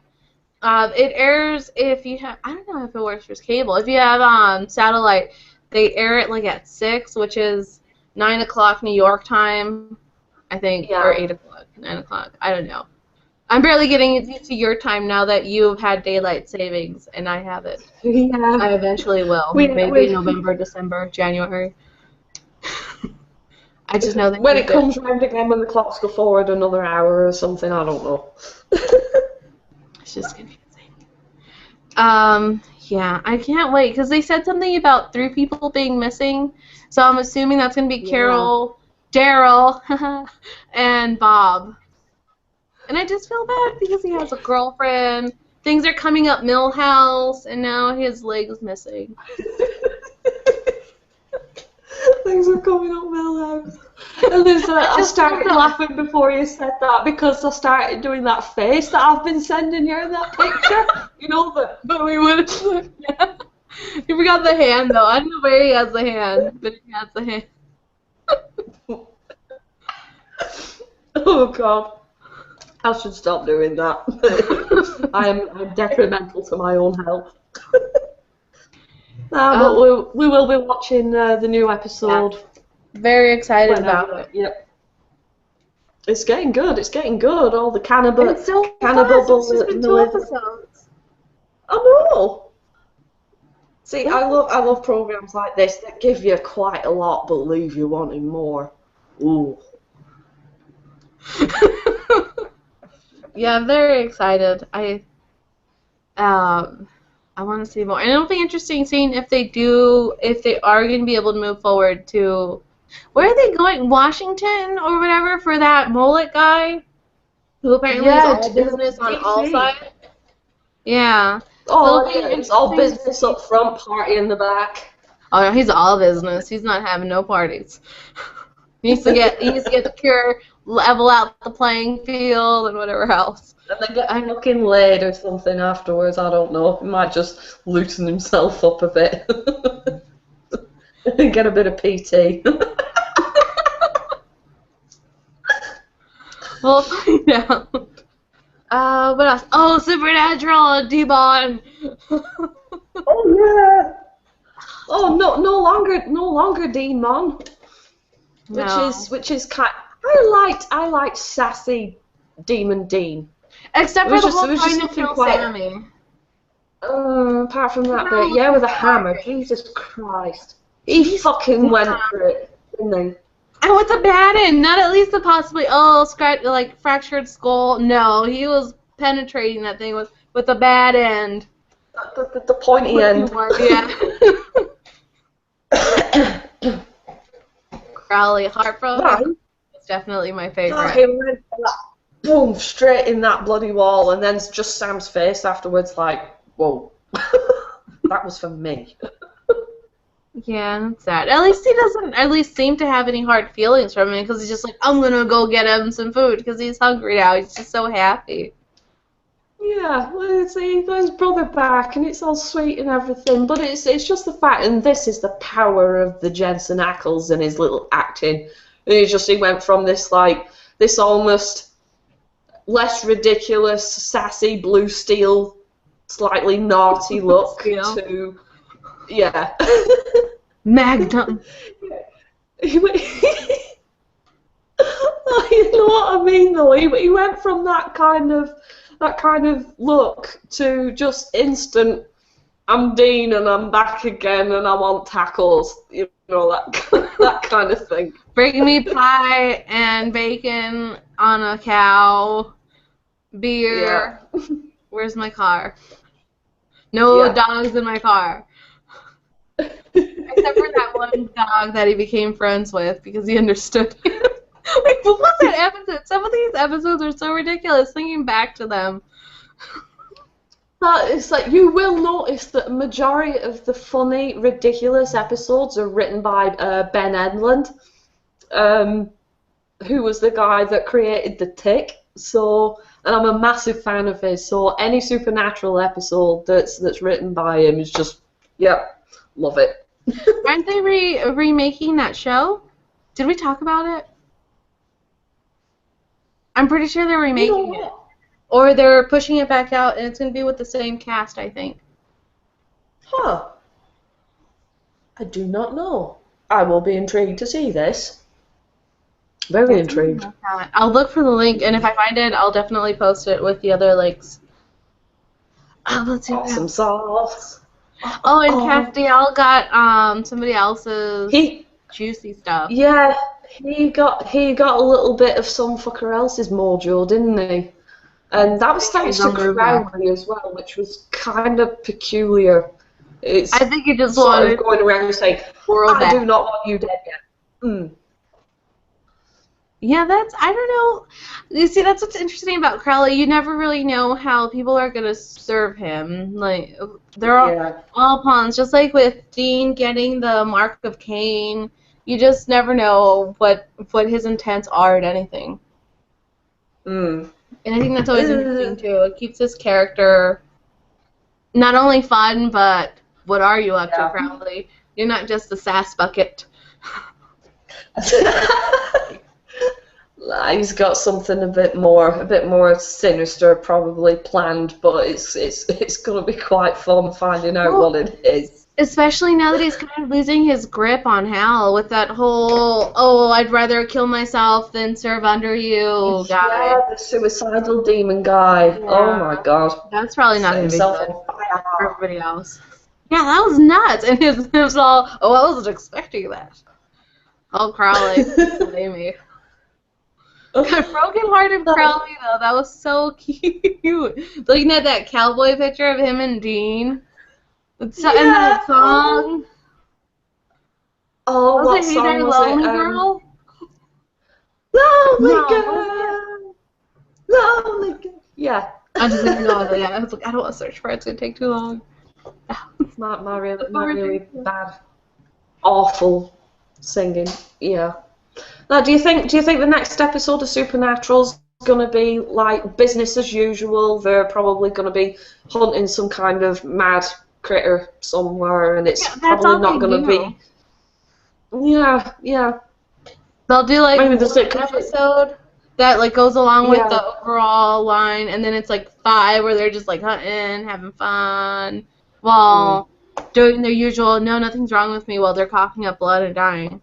It airs if you have, I don't know if it works for cable. If you have satellite, they air it like at 6, which is 9 o'clock New York time, I think, or 8 o'clock, 9 o'clock. I don't know. I'm barely getting used to your time now that you've had daylight savings, and I have it. Yeah. I eventually will. Maybe November, December, January. I just know that when it comes round again, when the clocks go forward another hour or something, I don't know. It's just confusing. Yeah, I can't wait because they said something about 3 people being missing, so I'm assuming that's gonna be Carol, Daryl, and Bob. And I just feel bad because he has a girlfriend. Things are coming up Millhouse, and now his leg is missing. Things are coming up Millhouse. And there's I started laughing before you said that because I started doing that face that I've been sending you in that picture. You know that. But we would have. Yeah. You forgot the hand though. I don't know where he has the hand, but he has the hand. Oh God. I should stop doing that. I'm detrimental to my own health. But we will be watching the new episode. Yeah. Very excited about it. Yep. It's getting good. It's getting good. All the cannibal. It's so fast. It's just been 2 episodes. I know. See, I love programs like this that give you quite a lot but leave you wanting more. Ooh. Yeah, I'm very excited. I want to see more. And it'll be interesting seeing if they are going to be able to move forward to, where are they going? Washington or whatever for that mullet guy who apparently is all business on all sides. Yeah. Oh, it's all business up front, party in the back. Oh, no, he's all business. He's not having no parties. He needs to get the cure, level out the playing field, and whatever else. And then get fucking laid or something afterwards, I don't know. He might just loosen himself up a bit. Get a bit of PT. We'll find out. What else? Oh, Supernatural Demon. Oh yeah. Oh no longer Demon. No. Which is kind. I liked sassy Demon Dean. Except for the whole there was trying just to kill quite, Sammy. apart from that No, bit, yeah, with a hammer. Jesus Christ. He fucking went for it, didn't he? And with the bad end, not at least the possibly fractured skull. No, he was penetrating that thing with the bad end. The pointy end. Yeah. Crowley, Heartbroken. It's definitely my favorite. He went for that, boom, straight in that bloody wall, and then just Sam's face afterwards, like, whoa. That was for me. Yeah, that's sad. At least he doesn't at least seem to have any hard feelings from him because he's just like, I'm gonna go get him some food because he's hungry now. He's just so happy. Yeah, well, he got his brother back, and it's all sweet and everything, but it's just the fact, and this is the power of the Jensen Ackles and his little acting. And he went from this almost less ridiculous, sassy blue steel, slightly naughty look to, yeah. Magnum. You know what I mean, though. He went from that kind of look to just instant, I'm Dean and I'm back again and I want tackles, you know, that kind of thing. Bring me pie and bacon on a cow, beer. Yeah. Where's my car? No dogs in my car. Except for that one dog that he became friends with because he understood him. Like, what was that episode? Some of these episodes are so ridiculous, thinking back to them. But it's like, you will notice that a majority of the funny, ridiculous episodes are written by Ben Edlund, who was the guy that created The Tick. So, and I'm a massive fan of his. So any Supernatural episode that's written by him is just, love it. Aren't they remaking that show? Did we talk about it? I'm pretty sure they're remaking it. Or they're pushing it back out, and it's going to be with the same cast, I think. Huh. I do not know. I will be intrigued to see this. Very intrigued. I'll look for the link, and if I find it, I'll definitely post it with the other links. Let's see. Awesome sauce. Oh, and Castiel got somebody else's juicy stuff. Yeah, he got a little bit of some fucker else's mojo, didn't he? And that was thanks to Crowley as well, which was kind of peculiar. I think he just sort of going around saying, I do not want you dead yet. Yeah, I don't know. You see, that's what's interesting about Crowley. You never really know how people are going to serve him. Like, they're all pawns. Just like with Dean getting the Mark of Cain, you just never know what his intents are at anything. And I think that's always interesting, too. It keeps his character not only fun, but what are you up to, Crowley? You're not just a sass bucket. He's got something a bit more sinister, probably planned, but it's gonna be quite fun finding out what it is. Especially now that he's kind of losing his grip on Hal with that whole I'd rather kill myself than serve under you guy. Yeah, the suicidal demon guy. Yeah. Oh my god. That's probably not gonna be good for everybody else. Yeah, that was nuts, and it was all I wasn't expecting that. Oh, Crowley, blame me. Broken-hearted Crowley, though, that was so cute. Looking at that cowboy picture of him and Dean. And that song. Oh, what was it? song was Lonely it? Girl? Lonely Girl. Lonely Girl. Yeah. I just didn't know that. I was like, I don't want to search for it. It's going to take too long. It's not really bad. awful singing. Yeah. Now, do you think the next episode of Supernatural's going to be like business as usual? They're probably going to be hunting some kind of mad critter somewhere, and it's probably not going to be. Yeah, yeah. They'll do like Maybe one episode that like goes along with the overall line, and then it's like 5 where they're just like hunting, having fun, while doing their usual "no, nothing's wrong with me" while they're coughing up blood and dying.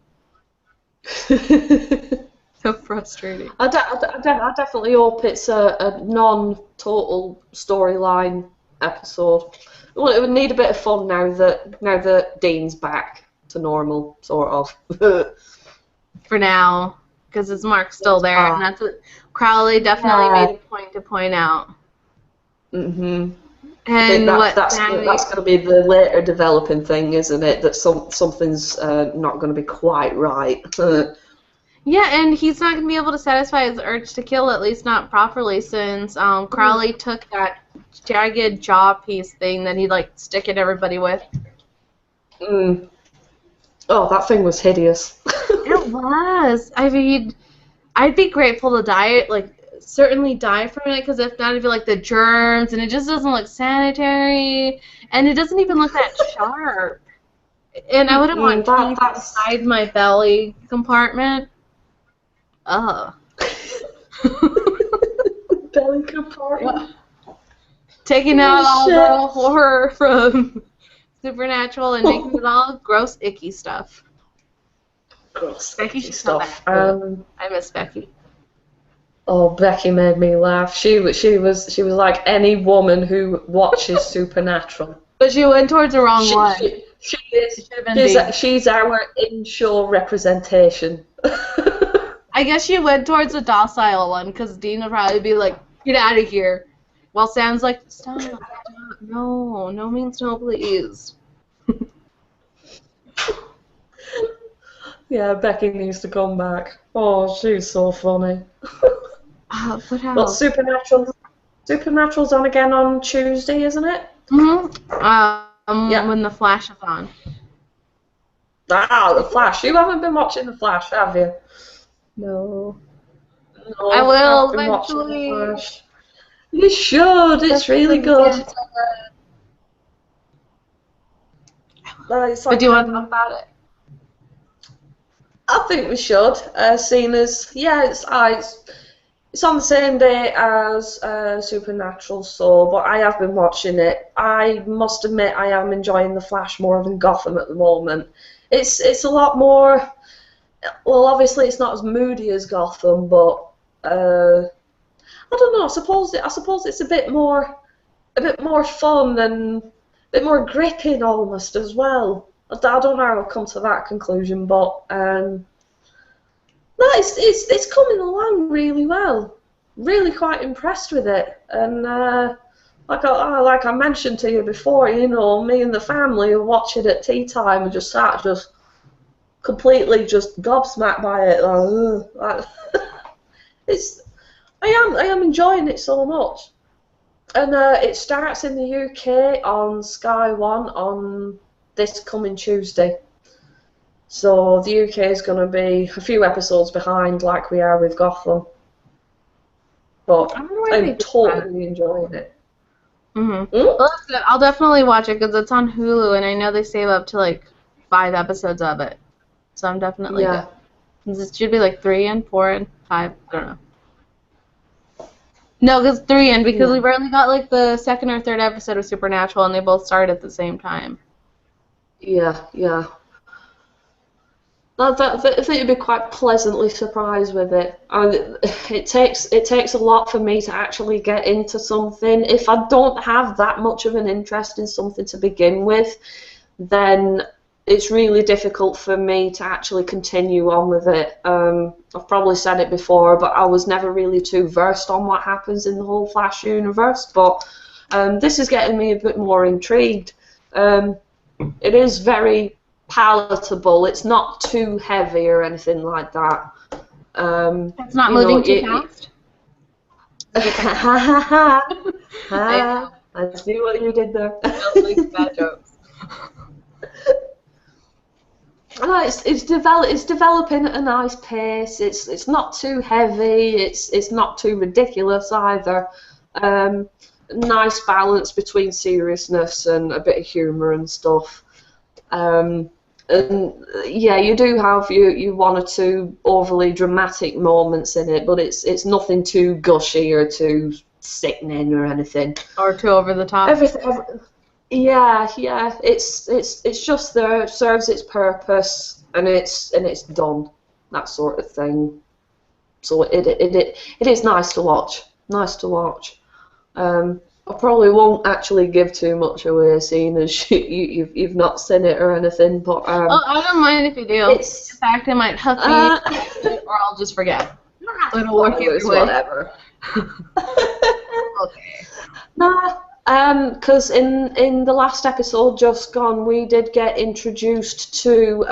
So frustrating. I definitely hope it's a non-total storyline episode. Well, it would need a bit of fun now that Dean's back to normal, sort of. For now, because his mark's still there, and that's what Crowley definitely made a point to point out. Mhm. And that's going to be the later developing thing, isn't it? That something's not going to be quite right. Yeah, and he's not going to be able to satisfy his urge to kill, at least not properly, since Crowley took that jagged jaw piece thing that he'd like stick at everybody with. Mm. Oh, that thing was hideous. It was. I mean, I'd be grateful to die, like, certainly die from it, because if not, it'd be like the germs, and it just doesn't look sanitary, and it doesn't even look that sharp. And I wouldn't want teeth inside my belly compartment. Ugh. Belly compartment. Taking out all the horror from Supernatural and making it all gross, icky stuff. Gross, Becky icky should stuff. I miss Becky. Oh, Becky made me laugh. She was like any woman who watches Supernatural. But she went towards the wrong one. She's our in-show representation. I guess she went towards the docile one, because Dean would probably be like, "Get out of here." While Sam's like, "Stop, stop. No means no, please." Yeah, Becky needs to come back. Oh, she's so funny. But how? But Supernatural's on again on Tuesday, isn't it? Mm-hmm. When the Flash is on. Ah, the Flash. You haven't been watching the Flash, have you? No. I will eventually. You should. It's really good. But do you want to talk about it? I think we should. Seeing as it's on the same day as Supernatural, but I have been watching it. I must admit I am enjoying The Flash more than Gotham at the moment. It's a lot more. Well, obviously it's not as moody as Gotham, but I don't know. I suppose it's a bit more fun and a bit more gripping almost as well. I don't know how I've come to that conclusion, but no, it's coming along really well. Really quite impressed with it, and like I mentioned to you before, you know, me and the family are watching at tea time and just sat completely gobsmacked by it. I am enjoying it so much, and it starts in the UK on Sky One on this coming Tuesday. So the UK is going to be a few episodes behind, like we are with Gotham. But I'm totally enjoying it. Mm-hmm. Well, that's good. I'll definitely watch it because it's on Hulu, and I know they save up to like 5 episodes of it. So I'm definitely good. It should be like 3 and 4 and 5. I don't know. No, because 3 and because we've only got like the 2nd or 3rd episode of Supernatural, and they both start at the same time. Yeah. I think you'd be quite pleasantly surprised with it. I mean, it takes a lot for me to actually get into something. If I don't have that much of an interest in something to begin with, then it's really difficult for me to actually continue on with it. I've probably said it before, but I was never really too versed on what happens in the whole Flash universe. But this is getting me a bit more intrigued. It is very palatable. It's not too heavy or anything like that. It's not moving too fast? I see what you did there. Bad jokes. It's developing at a nice pace. It's not too heavy. It's not too ridiculous either. Nice balance between seriousness and a bit of humour and stuff. And yeah, you do have you one or two overly dramatic moments in it, but it's nothing too gushy or too sickening or anything. Or too over the top. Yeah. It's just there. It serves its purpose, and it's done. That sort of thing. So it is nice to watch. Nice to watch. I probably won't actually give too much away, seeing as you've not seen it or anything. But well, I don't mind if you do. In fact, it might hook me, or I'll just forget. It'll work either way. Whatever. Okay. Nah. Because in the last episode just gone, we did get introduced to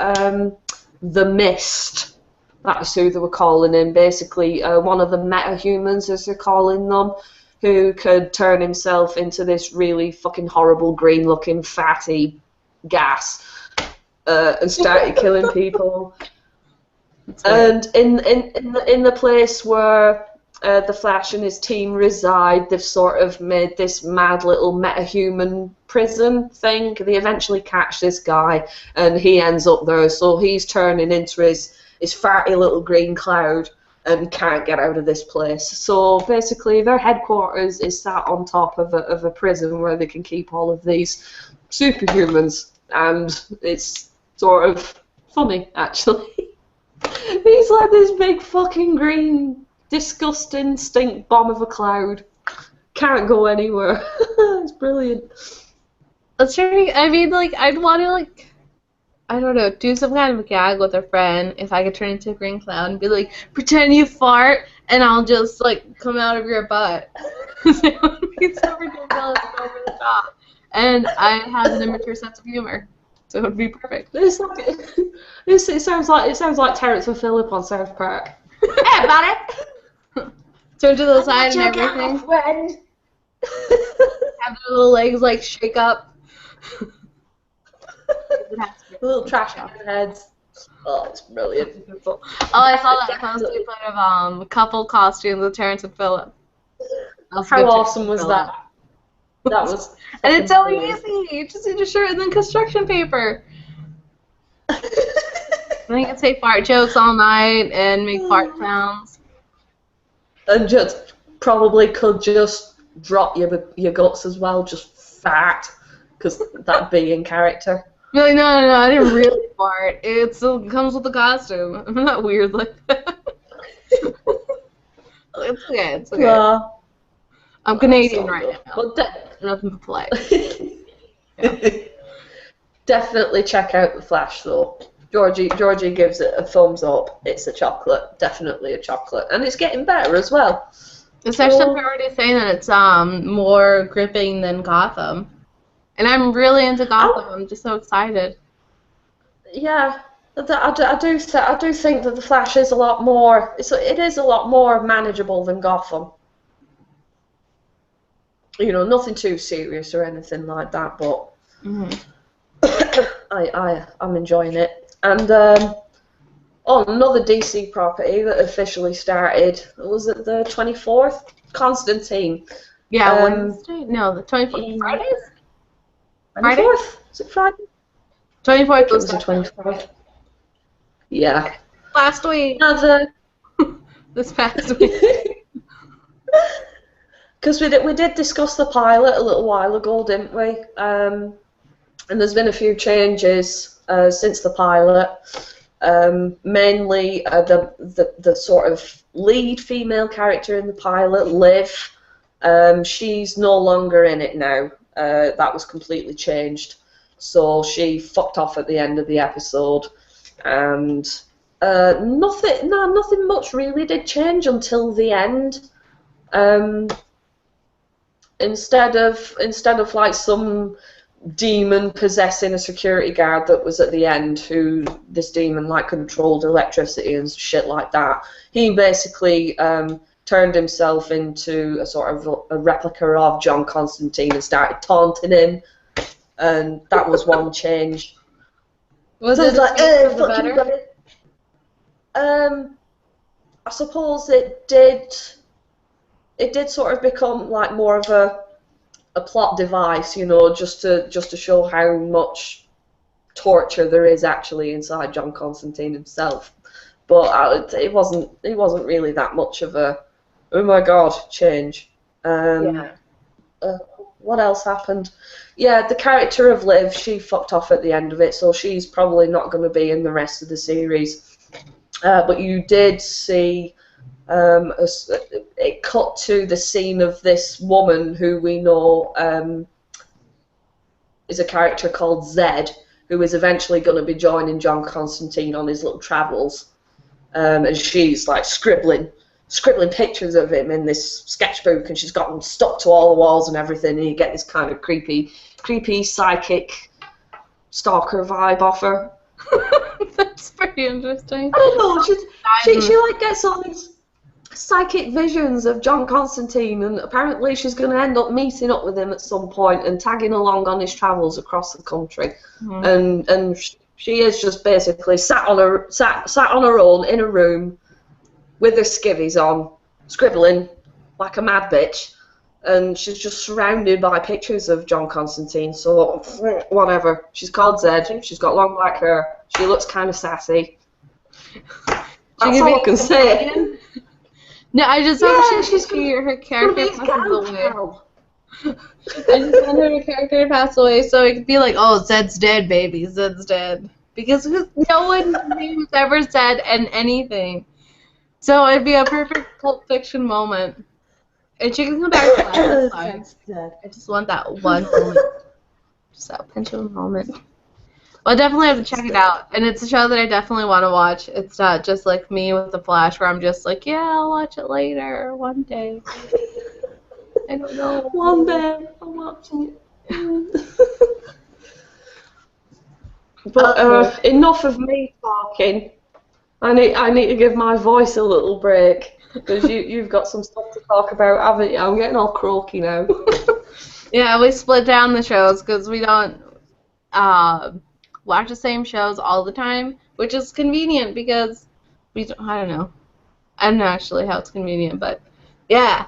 the Mist. That's who they were calling him. Basically, one of the meta-humans, as they're calling them, who could turn himself into this really fucking horrible green-looking fatty gas and started killing people. And in the place where the Flash and his team reside, they've sort of made this mad little meta-human prison thing. They eventually catch this guy, and he ends up there. So he's turning into his fatty little green cloud and can't get out of this place. So basically, their headquarters is sat on top of a prison where they can keep all of these superhumans, and it's sort of funny, actually. He's like this big fucking green, disgusting stink bomb of a cloud. Can't go anywhere. It's brilliant. That's true. I mean, like, I'd want to, like, I don't know, do some kind of a gag with a friend if I could turn into a green cloud and be like, pretend you fart and I'll just, like, come out of your butt. It would be so ridiculous and over the top. And I have an immature sense of humor, so it would be perfect. It's like, it sounds like Terrence and Phillip on South Park. Hey, buddy! Turn to the side and everything. Have their little legs, like, shake up. Little trash on their heads. Oh, it's brilliant. Oh, I saw that posted of couple costumes with Terrence and Phillip. How awesome was that? That was. And it's so easy. You just need a shirt and then construction paper. I think I'd say fart jokes all night and make fart sounds. And just probably could just drop your guts as well, just fart, because that'd be in character. Really, no, I didn't really fart. It still comes with the costume. I'm not weird like that. It's okay. Yeah. I'm Canadian right now. Well, nothing to play. Yeah. Definitely check out The Flash, though. Georgie gives it a thumbs up. It's a chocolate. Definitely a chocolate. And it's getting better as well. There's actually some people already saying that it's more gripping than Gotham. And I'm really into Gotham. I'm just so excited. Yeah, I do think that The Flash is a lot more. It is a lot more manageable than Gotham. You know, nothing too serious or anything like that, but I'm enjoying it. And another DC property that officially started, was it the 24th? Constantine. Yeah, Wednesday? No, the 24th. Fridays? 24th? Is it Friday? 24th was the 24th. Yeah. Last week. This past week. Because we did discuss the pilot a little while ago, didn't we? And there's been a few changes since the pilot. Mainly the sort of lead female character in the pilot, Liv. She's no longer in it now. That was completely changed. So she fucked off at the end of the episode, and nothing much really did change until the end. Instead of like some demon possessing a security guard that was at the end, who this demon like controlled electricity and shit like that, he basically turned himself into a sort of a replica of John Constantine and started taunting him, and that was one change. Was So it it's like, for the fuck you, better? buddy. I suppose it did. It did sort of become like more of a plot device, you know, just to show how much torture there is actually inside John Constantine himself. But it wasn't really that much of a oh my god change. Um, Yeah. what else happened? Yeah, the character of Liv, she fucked off at the end of it, so she's probably not going to be in the rest of the series. But you did see it cut to the scene of this woman who we know is a character called Zed, who is eventually going to be joining John Constantine on his little travels. And she's like scribbling pictures of him in this sketchbook, and she's got them stuck to all the walls and everything, and you get this kind of creepy psychic stalker vibe off her. That's pretty interesting. I don't know, she like gets all these psychic visions of John Constantine, and apparently she's going to end up meeting up with him at some point and tagging along on his travels across the country. And she is just basically sat on her own in a room with her skivvies on, scribbling like a mad bitch, and she's just surrounded by pictures of John Constantine. So whatever. She's called Zed. She's got long black hair. She looks kind of sassy. That's all I can say. No, I just hope she's her character passes away. I just want her character to pass away so it could be like, oh, Zed's dead, baby. Zed's dead. Because no one's name was ever said in anything. So it'd be a perfect Pulp Fiction moment. And she can come back to last time. I just want that one moment. Just that pinch of a moment. Well, I definitely have to check it out. And it's a show that I definitely want to watch. It's not just like me with The Flash where I'm just like, yeah, I'll watch it later, one day. I don't know. One day I'll watch it. But enough of me talking. I need to give my voice a little break because you've got some stuff to talk about, haven't you? I'm getting all croaky now. Yeah, we split down the shows because we don't watch the same shows all the time, which is convenient because we don't. I don't know. I don't know actually how it's convenient, but yeah.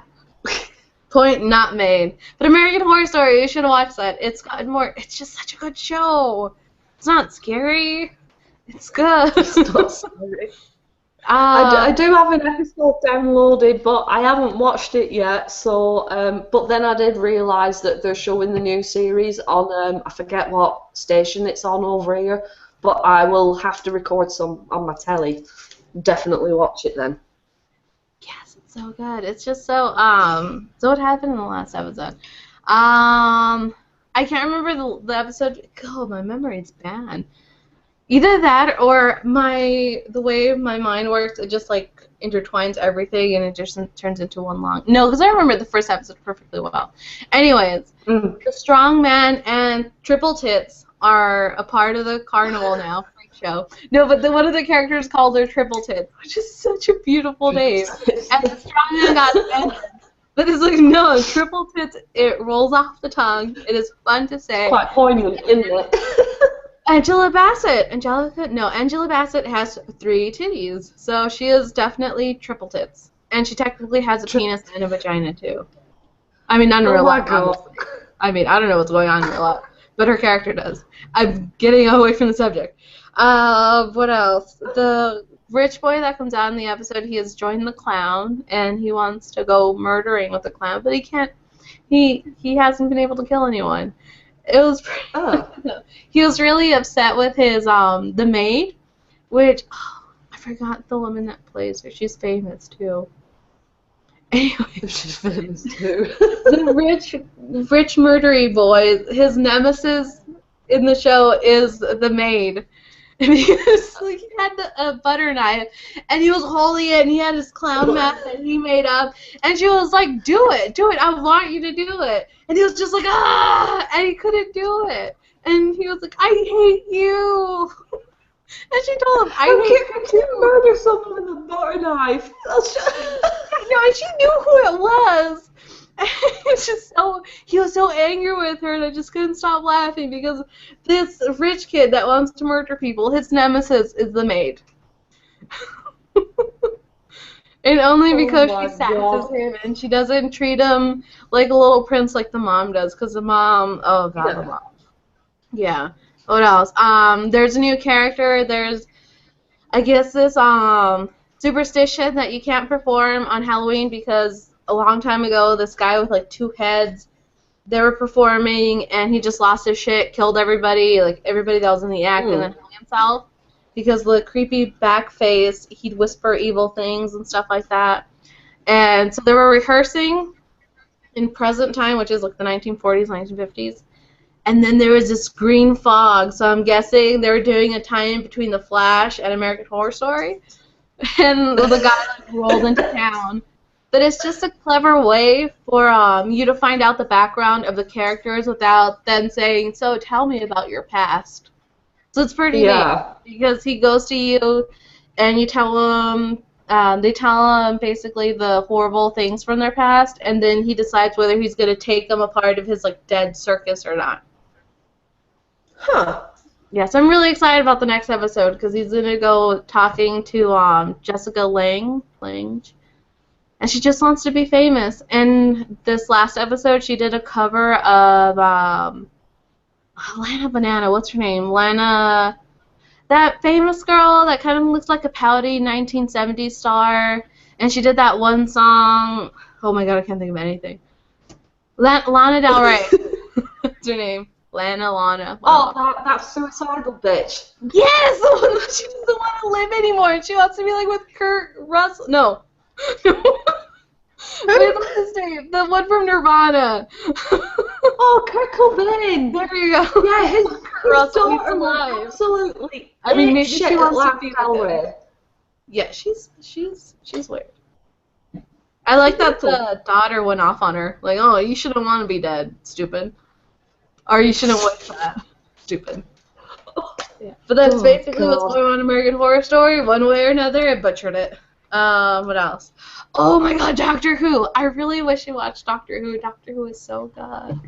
Point not made. But American Horror Story, you should watch that. It's gotten more. It's just such a good show. It's not scary. It's good. It's not scary. I do have an episode downloaded, but I haven't watched it yet. So, but then I did realise that they're showing the new series on I forget what station it's on over here. But I will have to record some on my telly. Definitely watch it then. Yes, it's so good. It's just so So what happened in the last episode? I can't remember the episode. God, my memory's bad. Either that or the way my mind works, it just like intertwines everything and it just turns into one long. No, because I remember the first episode perfectly well. Anyways, the strong man and triple tits are a part of the carnival now. Freak show. No, but one of the characters called her triple tits, which is such a beautiful name. And the strong man got offended. But it's like, no, triple tits, it rolls off the tongue. It is fun to say. Quite poignant, isn't it? Angela Bassett has 3 titties, so she is definitely triple tits. And she technically has a penis and a vagina, too. I mean, not in real life, obviously. I mean, I don't know what's going on in real life, but her character does. I'm getting away from the subject. What else? The rich boy that comes out in the episode, he has joined the clown, and he wants to go murdering with the clown, but he can't. He hasn't been able to kill anyone. It was. He was really upset with his the maid, which I forgot the woman that plays her. She's famous too. Anyway, she's famous too. The rich murdery boy. His nemesis in the show is the maid. And he had a butter knife, and he was holding it, and he had his clown mask that he made up, and she was like, do it, I want you to do it. And he was just like, ah, and he couldn't do it. And he was like, I hate you. And she told him, I hate you too. Murder someone with a butter knife. No, and she knew who it was. He was so angry with her, and I just couldn't stop laughing because this rich kid that wants to murder people, his nemesis is the maid. And only Oh because my she sasses God. him and she doesn't treat him like a little prince like the mom does, because the mom, oh god, the Yeah. mom. Yeah. What else? There's a new character. There's, I guess, this superstition that you can't perform on Halloween because a long time ago, this guy with like 2 heads, they were performing and he just lost his shit, killed everybody, like everybody that was in the act, and then hung himself because the creepy back face, he'd whisper evil things and stuff like that. And so they were rehearsing in present time, which is like the 1940s, 1950s. And then there was this green fog, so I'm guessing they were doing a tie-in between The Flash and American Horror Story. And the guy like rolled into town. But it's just a clever way for you to find out the background of the characters without then saying, so tell me about your past. So it's pretty neat because he goes to you and you tell him, they tell him basically the horrible things from their past, and then he decides whether he's going to take them a part of his like dead circus or not. Huh. Yeah, so I'm really excited about the next episode because he's going to go talking to Jessica Lange, and she just wants to be famous. And this last episode, she did a cover of Lana Banana. What's her name? Lana, that famous girl that kind of looks like a pouty 1970s star. And she did that one song. Oh my god, I can't think of anything. Lana Del Rey. What's her name? Lana. Oh, that suicidal bitch. Yes! She doesn't want to live anymore. She wants to be like with Kurt Russell. No. What's his name? The one from Nirvana. Oh, Kurt Cobain. There you go. Yeah, his Russell daughter alive. Absolutely. I mean, maybe shit she wants to be Del with him. Rey. Yeah, she's weird. I like that the daughter went off on her. Like, oh, you shouldn't want to be dead, stupid. Or you shouldn't wish that, stupid. Yeah. But that's basically what's going on in American Horror Story. One way or another, I butchered it. What else? Oh my god, Doctor Who! I really wish you watched Doctor Who. Doctor Who is so good.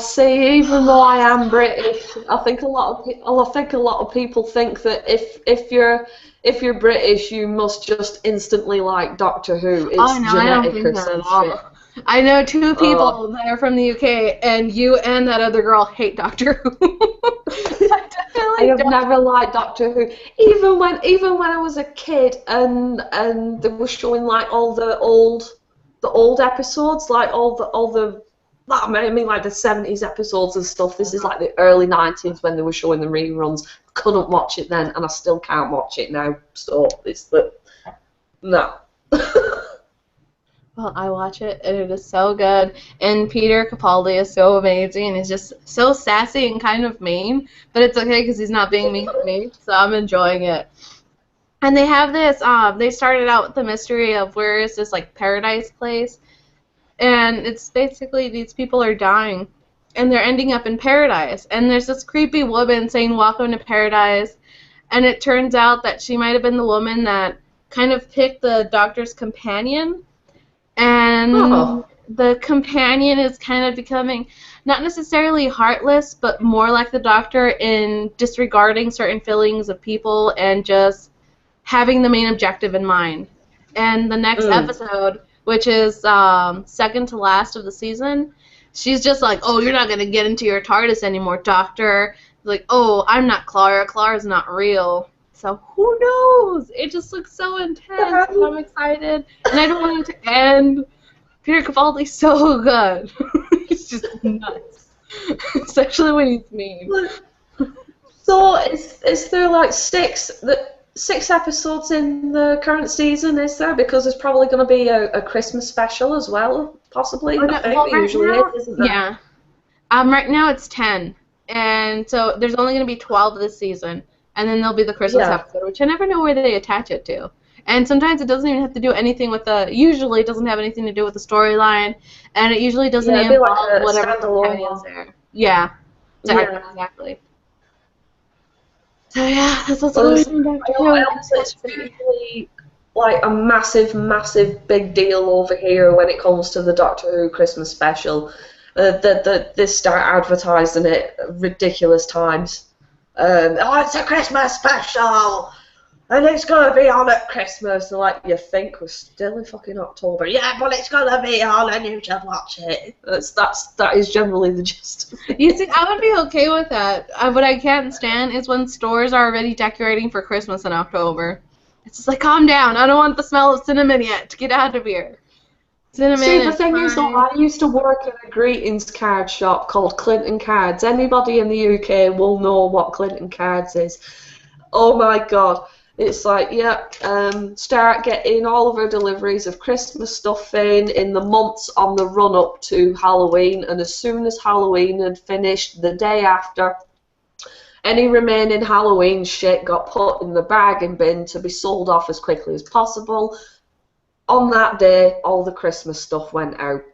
See, even though I am British, I think a lot of people think that if you're British, you must just instantly like Doctor Who. It's genetic or some shit. I know 2 people that are from the UK, and you and that other girl hate Doctor Who. I have never liked Doctor Who. Even when I was a kid, and they were showing like all the old episodes, like all the I mean like the 70s episodes and stuff. This is like the early 90s when they were showing the reruns. Couldn't watch it then, and I still can't watch it now. So no. Well, I watch it, and it is so good. And Peter Capaldi is so amazing, and he's just so sassy and kind of mean. But it's okay because he's not being mean to me, so I'm enjoying it. And they have this, they started out with the mystery of where is this, like, paradise place. And it's basically these people are dying, and they're ending up in paradise. And there's this creepy woman saying, welcome to paradise. And it turns out that she might have been the woman that kind of picked the doctor's companion. And the companion is kind of becoming not necessarily heartless, but more like the doctor in disregarding certain feelings of people and just having the main objective in mind. And the next episode, which is second to last of the season, she's just like, oh, you're not going to get into your TARDIS anymore, Doctor. Like, oh, I'm not Clara. Clara's not real. So who knows? It just looks so intense, and I'm excited, and I don't want it to end. Peter Capaldi's so good. He's just nuts, especially when he's mean. So is there like six episodes in the current season? Is there? Because there's probably going to be a Christmas special as well, possibly. Usually is, isn't there? Yeah. Right now it's 10, and so there's only going to be 12 this season. And then there'll be the Christmas episode, which I never know where they attach it to. And sometimes it doesn't even have to do anything with usually it doesn't have anything to do with the storyline, and it usually doesn't involve like whatever companion's there. Yeah, exactly. So yeah, that's what's going on. It's usually like a massive, massive big deal over here when it comes to the Doctor Who Christmas special. They start advertising it at ridiculous times. Oh, it's a Christmas special! And it's going to be on at Christmas. And like, you think we're still in fucking October. Yeah, but it's going to be on and you should watch it. That is generally the gist. You see, I would be okay with that. What I can't stand is when stores are already decorating for Christmas in October. It's just like, calm down. I don't want the smell of cinnamon yet. Get out of here. Cinnamon. See, the thing is, though, I used to work in a greetings card shop called Clinton Cards. Anybody in the UK will know what Clinton Cards is. Oh my God. It's like, start getting all of our deliveries of Christmas stuff in the months on the run-up to Halloween, and as soon as Halloween had finished, the day after, any remaining Halloween shit got put in the bargain bin to be sold off as quickly as possible. On that day, all the Christmas stuff went out.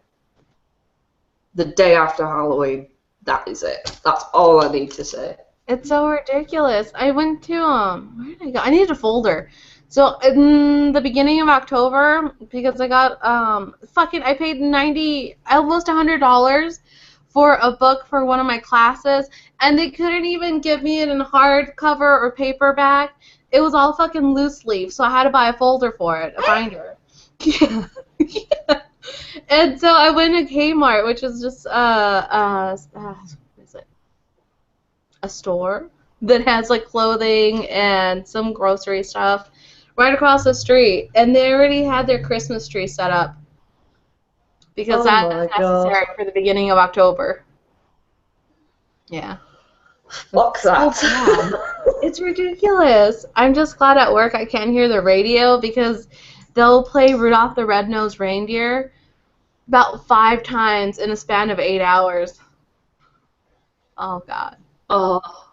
The day after Halloween. That is it. That's all I need to say. It's so ridiculous. I went to, where did I go? I needed a folder. So, in the beginning of October, because I got, I paid almost $100 for a book for one of my classes, and they couldn't even give me it in hardcover or paperback. It was all fucking loose leaf, so I had to buy a folder for it, a binder. Yeah. Yeah. And so I went to Kmart, which is just, a store that has like clothing and some grocery stuff right across the street, and they already had their Christmas tree set up because that's necessary for the beginning of October. Yeah. Fuck that. It's ridiculous. I'm just glad at work I can't hear the radio because they'll play Rudolph the Red-Nosed Reindeer about 5 times in a span of 8 hours. Oh, God. Oh,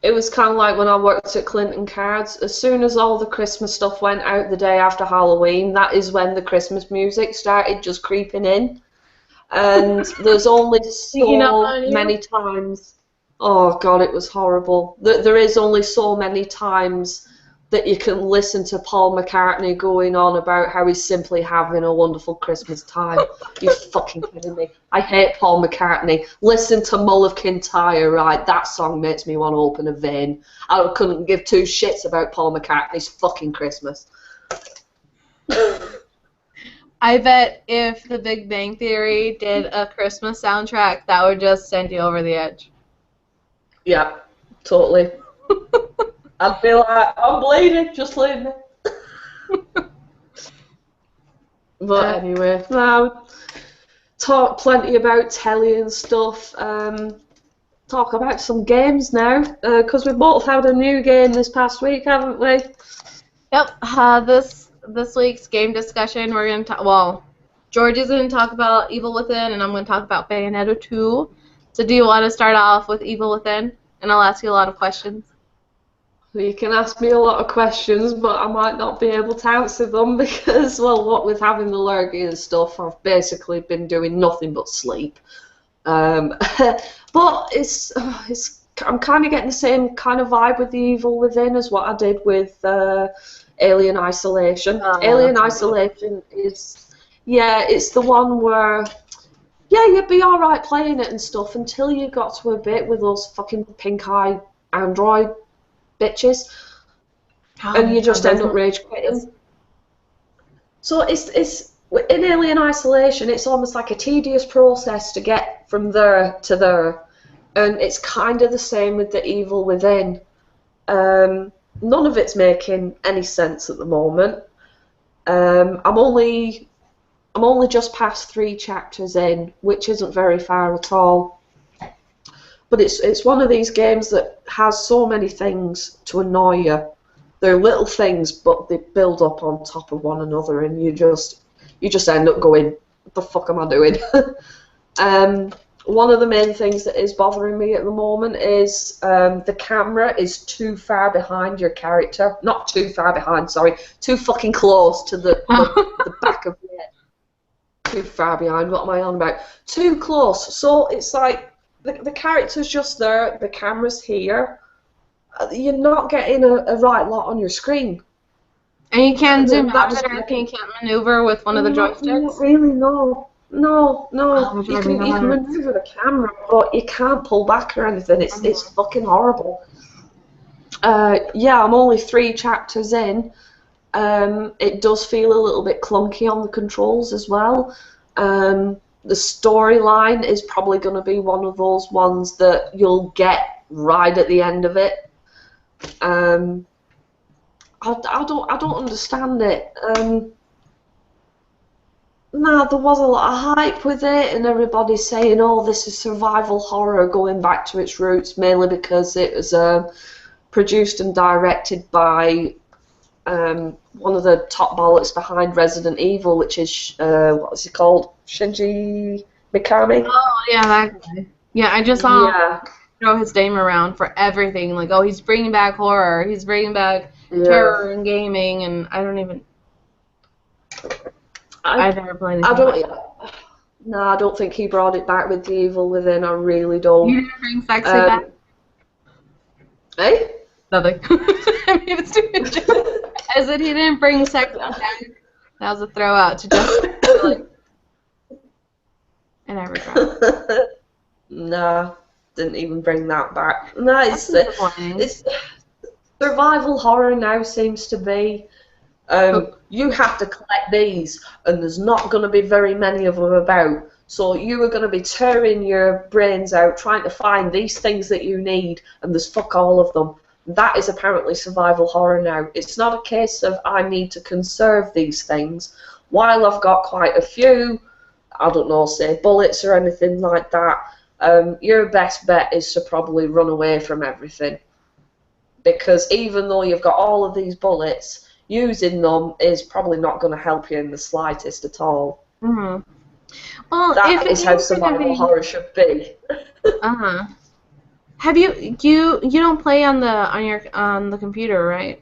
it was kind of like when I worked at Clinton Cards. As soon as all the Christmas stuff went out the day after Halloween, that is when the Christmas music started just creeping in. And there's only so many times. Oh, God, it was horrible. There is only so many times that you can listen to Paul McCartney going on about how he's simply having a wonderful Christmas time. You fucking kidding me? I hate Paul McCartney. Listen to Mull of Kintyre, right? That song makes me want to open a vein. I couldn't give 2 shits about Paul McCartney's fucking Christmas. I bet if The Big Bang Theory did a Christmas soundtrack, that would just send you over the edge. Yeah, totally. I'd be like, I'm bleeding, just leave me. But anyway, talk plenty about telly and stuff. Talk about some games now, because we both had a new game this past week, haven't we? Yep. This week's game discussion, we're going to talk, well, George is going to talk about Evil Within, and I'm going to talk about Bayonetta 2. So do you want to start off with Evil Within? And I'll ask you a lot of questions. You can ask me a lot of questions, but I might not be able to answer them because, well, what with having the lurgy and stuff, I've basically been doing nothing but sleep. But I'm kind of getting the same kind of vibe with the Evil Within as what I did with Alien Isolation. Alien Isolation is, it's the one where, you'd be alright playing it and stuff until you got to a bit with those fucking pink-eyed android bitches, and you just end up rage quitting. So it's in Alien Isolation, it's almost like a tedious process to get from there to there, and it's kind of the same with the Evil Within. None of it's making any sense at the moment. I'm only just past 3 chapters in, which isn't very far at all. But it's one of these games that has so many things to annoy you. They're little things, but they build up on top of one another, and you just end up going, what the fuck am I doing? One of the main things that is bothering me at the moment is the camera is too far behind your character. Not too far behind, sorry. Too fucking close to the back of the head. Too far behind, what am I on about? Too close. So it's like, the character's just there, the camera's here. You're not getting a right lot on your screen. And you can't zoom That out was or anything. You can't maneuver with one of the not joysticks. really, no. No, Oh, no. that You drives me can nuts. maneuver the camera, but you can't pull back or anything. It's fucking horrible. Yeah, I'm only 3 chapters in. It does feel a little bit clunky on the controls as well. The storyline is probably going to be one of those ones that you'll get right at the end of it. I don't understand it. No, there was a lot of hype with it, and everybody's saying, "Oh, this is survival horror going back to its roots," mainly because it was produced and directed by one of the top bollocks behind Resident Evil, which is what is he called? Shinji Mikami. Oh, yeah, that guy. Yeah, I just saw him Yeah, throw his name around for everything. Like, oh, he's bringing back horror. He's bringing back yeah. terror and gaming, and I don't even. I I've never played I anything like don't. No, I don't think he brought it back with the Evil Within. I really don't. You didn't bring sexy back? Um, eh? Nothing. I mean, it's stupid joke. I said he didn't bring sexy back. That was a throw out to just like, and I regret. Nah, didn't even bring that back. No, That's disappointing. it's survival horror now seems to be. You have to collect these, and there's not going to be very many of them about. So you are going to be tearing your brains out trying to find these things that you need, and there's fuck all of them. That is apparently survival horror now. It's not a case of I need to conserve these things. While I've got quite a few, I don't know, say bullets or anything like that, your best bet is to probably run away from everything. Because even though you've got all of these bullets, using them is probably not going to help you in the slightest at all. Mm-hmm. Well, That if is it how is gonna survival be, horror should be. uh-huh. Have you don't play on the computer, right?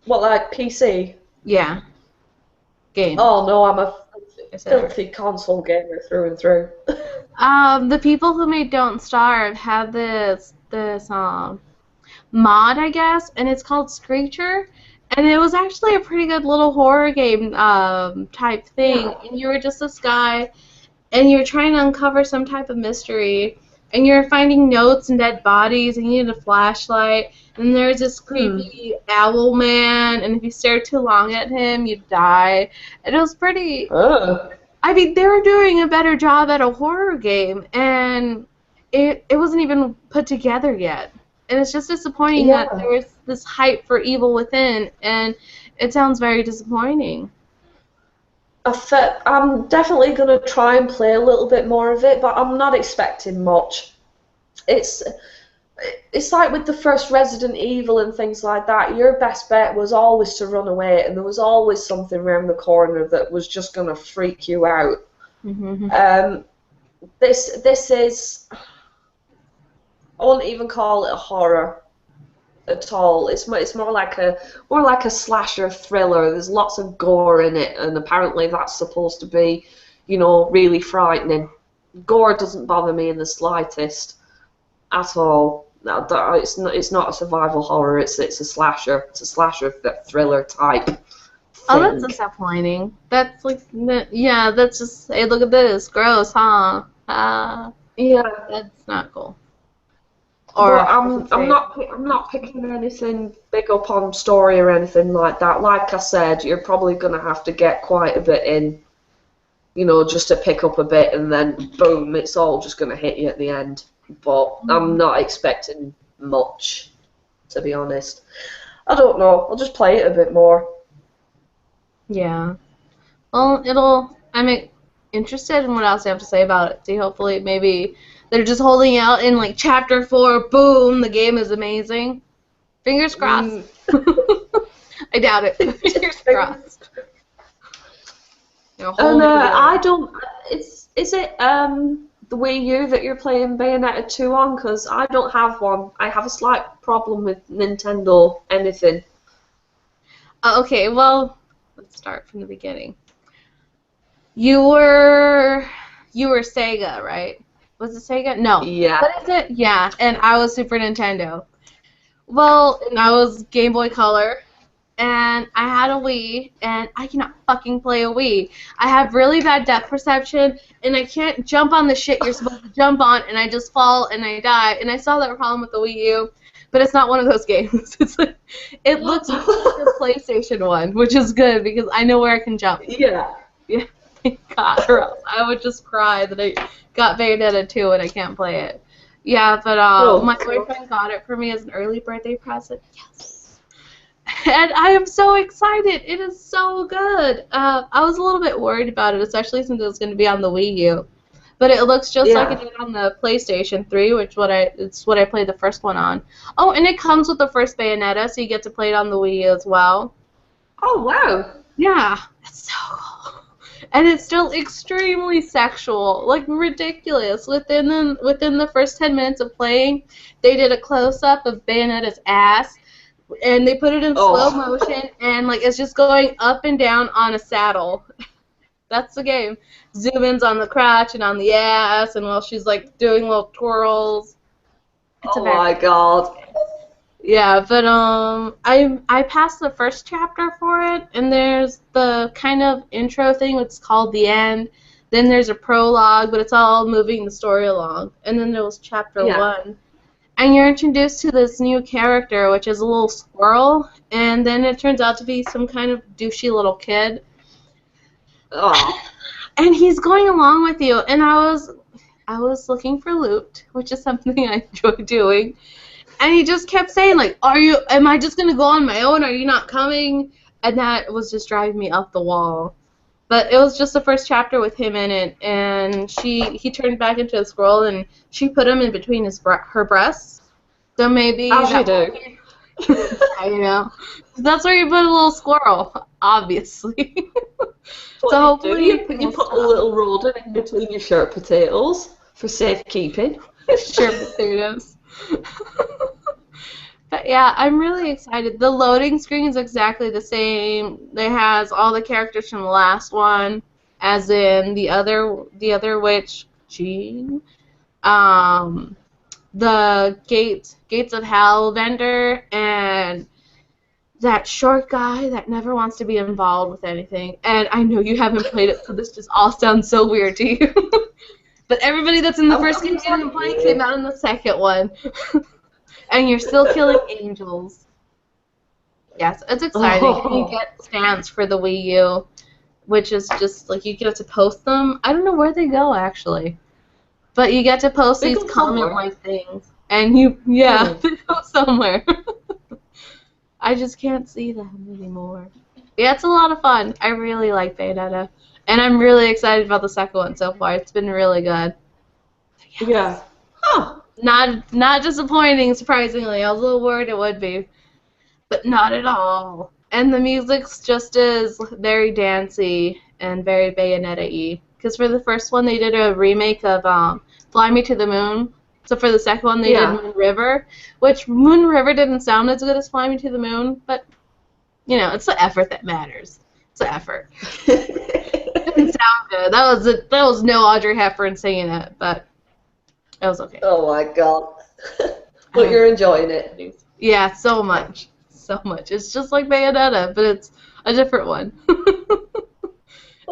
What, like PC? Yeah. Game. Oh no, I'm a I said it right. filthy console gamer through and through. The people who made Don't Starve had this mod, I guess, and it's called Screecher, and it was actually a pretty good little horror game type thing. Yeah. And you were just this guy, and you're trying to uncover some type of mystery, and you're finding notes and dead bodies, and you need a flashlight, and there's this creepy owl man, and if you stare too long at him, you die. And it was pretty. I mean, they were doing a better job at a horror game, and it wasn't even put together yet. And it's just disappointing Yeah. that there was this hype for Evil Within, and it sounds very disappointing. I'm definitely going to try and play a little bit more of it, but I'm not expecting much. It's like with the first Resident Evil and things like that, your best bet was always to run away, and there was always something around the corner that was just going to freak you out. Mm-hmm. This is, I wouldn't even call it a horror at all. It's more like a slasher thriller. There's lots of gore in it, and apparently that's supposed to be, really frightening. Gore doesn't bother me in the slightest at all. No, it's not a survival horror. It's a slasher. It's a slasher thriller type thing. Oh, that's disappointing. That's like, yeah, that's just, hey, look at this, gross, huh? Yeah. That's not cool. Or I'm not picking anything big up on story or anything like that. Like I said, you're probably gonna have to get quite a bit in, just to pick up a bit, and then boom, it's all just gonna hit you at the end. But I'm not expecting much, to be honest. I don't know. I'll just play it a bit more. Yeah. Well, I'm interested in what else they have to say about it. See, hopefully, maybe they're just holding out in like chapter 4. Boom, the game is amazing. Fingers crossed. I doubt it. Fingers crossed. And I don't. Is it the Wii U that you're playing Bayonetta 2 on? Because I don't have one. I have a slight problem with Nintendo anything. Okay, well, let's start from the beginning. You were Sega, right? Was it Sega? No. Yeah. What is it? Yeah, and I was Super Nintendo. Well, and I was Game Boy Color, and I had a Wii, and I cannot fucking play a Wii. I have really bad depth perception, and I can't jump on the shit you're supposed to jump on, and I just fall and I die. And I saw that problem with the Wii U, but it's not one of those games. It's like, it looks like the PlayStation one, which is good because I know where I can jump. Yeah. Yeah, thank God, or else I would just cry that I got Bayonetta 2 and I can't play it. Yeah, but my boyfriend got it for me as an early birthday present. Yes. And I am so excited. It is so good. I was a little bit worried about it, especially since it was going to be on the Wii U. But it looks just like it did on the PlayStation 3, which it's what I played the first one on. Oh, and it comes with the first Bayonetta, so you get to play it on the Wii U as well. Oh, wow. Yeah, it's so cool. And it's still extremely sexual, like ridiculous. Within the first 10 minutes of playing, they did a close-up of Bayonetta's ass, and they put it in slow motion, and like it's just going up and down on a saddle. That's the game. Zoom-ins on the crotch and on the ass, and while she's like doing little twirls. Oh my God. Yeah, but I passed the first chapter for it, and there's the kind of intro thing which is called the end. Then there's a prologue, but it's all moving the story along. And then there was chapter 1. And you're introduced to this new character, which is a little squirrel, and then it turns out to be some kind of douchey little kid. Oh. And he's going along with you, and I was looking for loot, which is something I enjoy doing. And he just kept saying, like, am I just going to go on my own? Are you not coming? And that was just driving me up the wall. But it was just the first chapter with him in it, and he turned back into a squirrel, and she put him in between her breasts. So maybe... As you do. Yeah, you know. That's where you put a little squirrel, obviously. So hopefully you put a little rodent in between your shirt potatoes for safekeeping. Shirt potatoes. But yeah, I'm really excited. The loading screen is exactly the same. It has all the characters from the last one, as in the other witch, Jean. The Gates of Hell vendor, and that short guy that never wants to be involved with anything. And I know you haven't played it, so this just all sounds so weird to you. But everybody that's in the first game didn't play came out in the second one. And you're still killing angels. Yes, it's exciting. And you get stands for the Wii U, which is just, like, you get to post them. I don't know where they go, actually. But you get to post these comment-like things. And they go somewhere. I just can't see them anymore. Yeah, it's a lot of fun. I really like Bayonetta. And I'm really excited about the second one so far. It's been really good. Yes. Yeah. Huh. Not disappointing, surprisingly. I was a little worried it would be. But not at all. And the music's just as very dancey and very Bayonetta-y. Because for the first one, they did a remake of Fly Me to the Moon. So for the second one, they did Moon River. Which Moon River didn't sound as good as Fly Me to the Moon. But, you know, it's the effort that matters. It's the effort. It didn't sound good. That was no Audrey Hepburn singing it, but it was okay. Oh my God. But you're enjoying it. Yeah, so much. So much. It's just like Bayonetta, but it's a different one.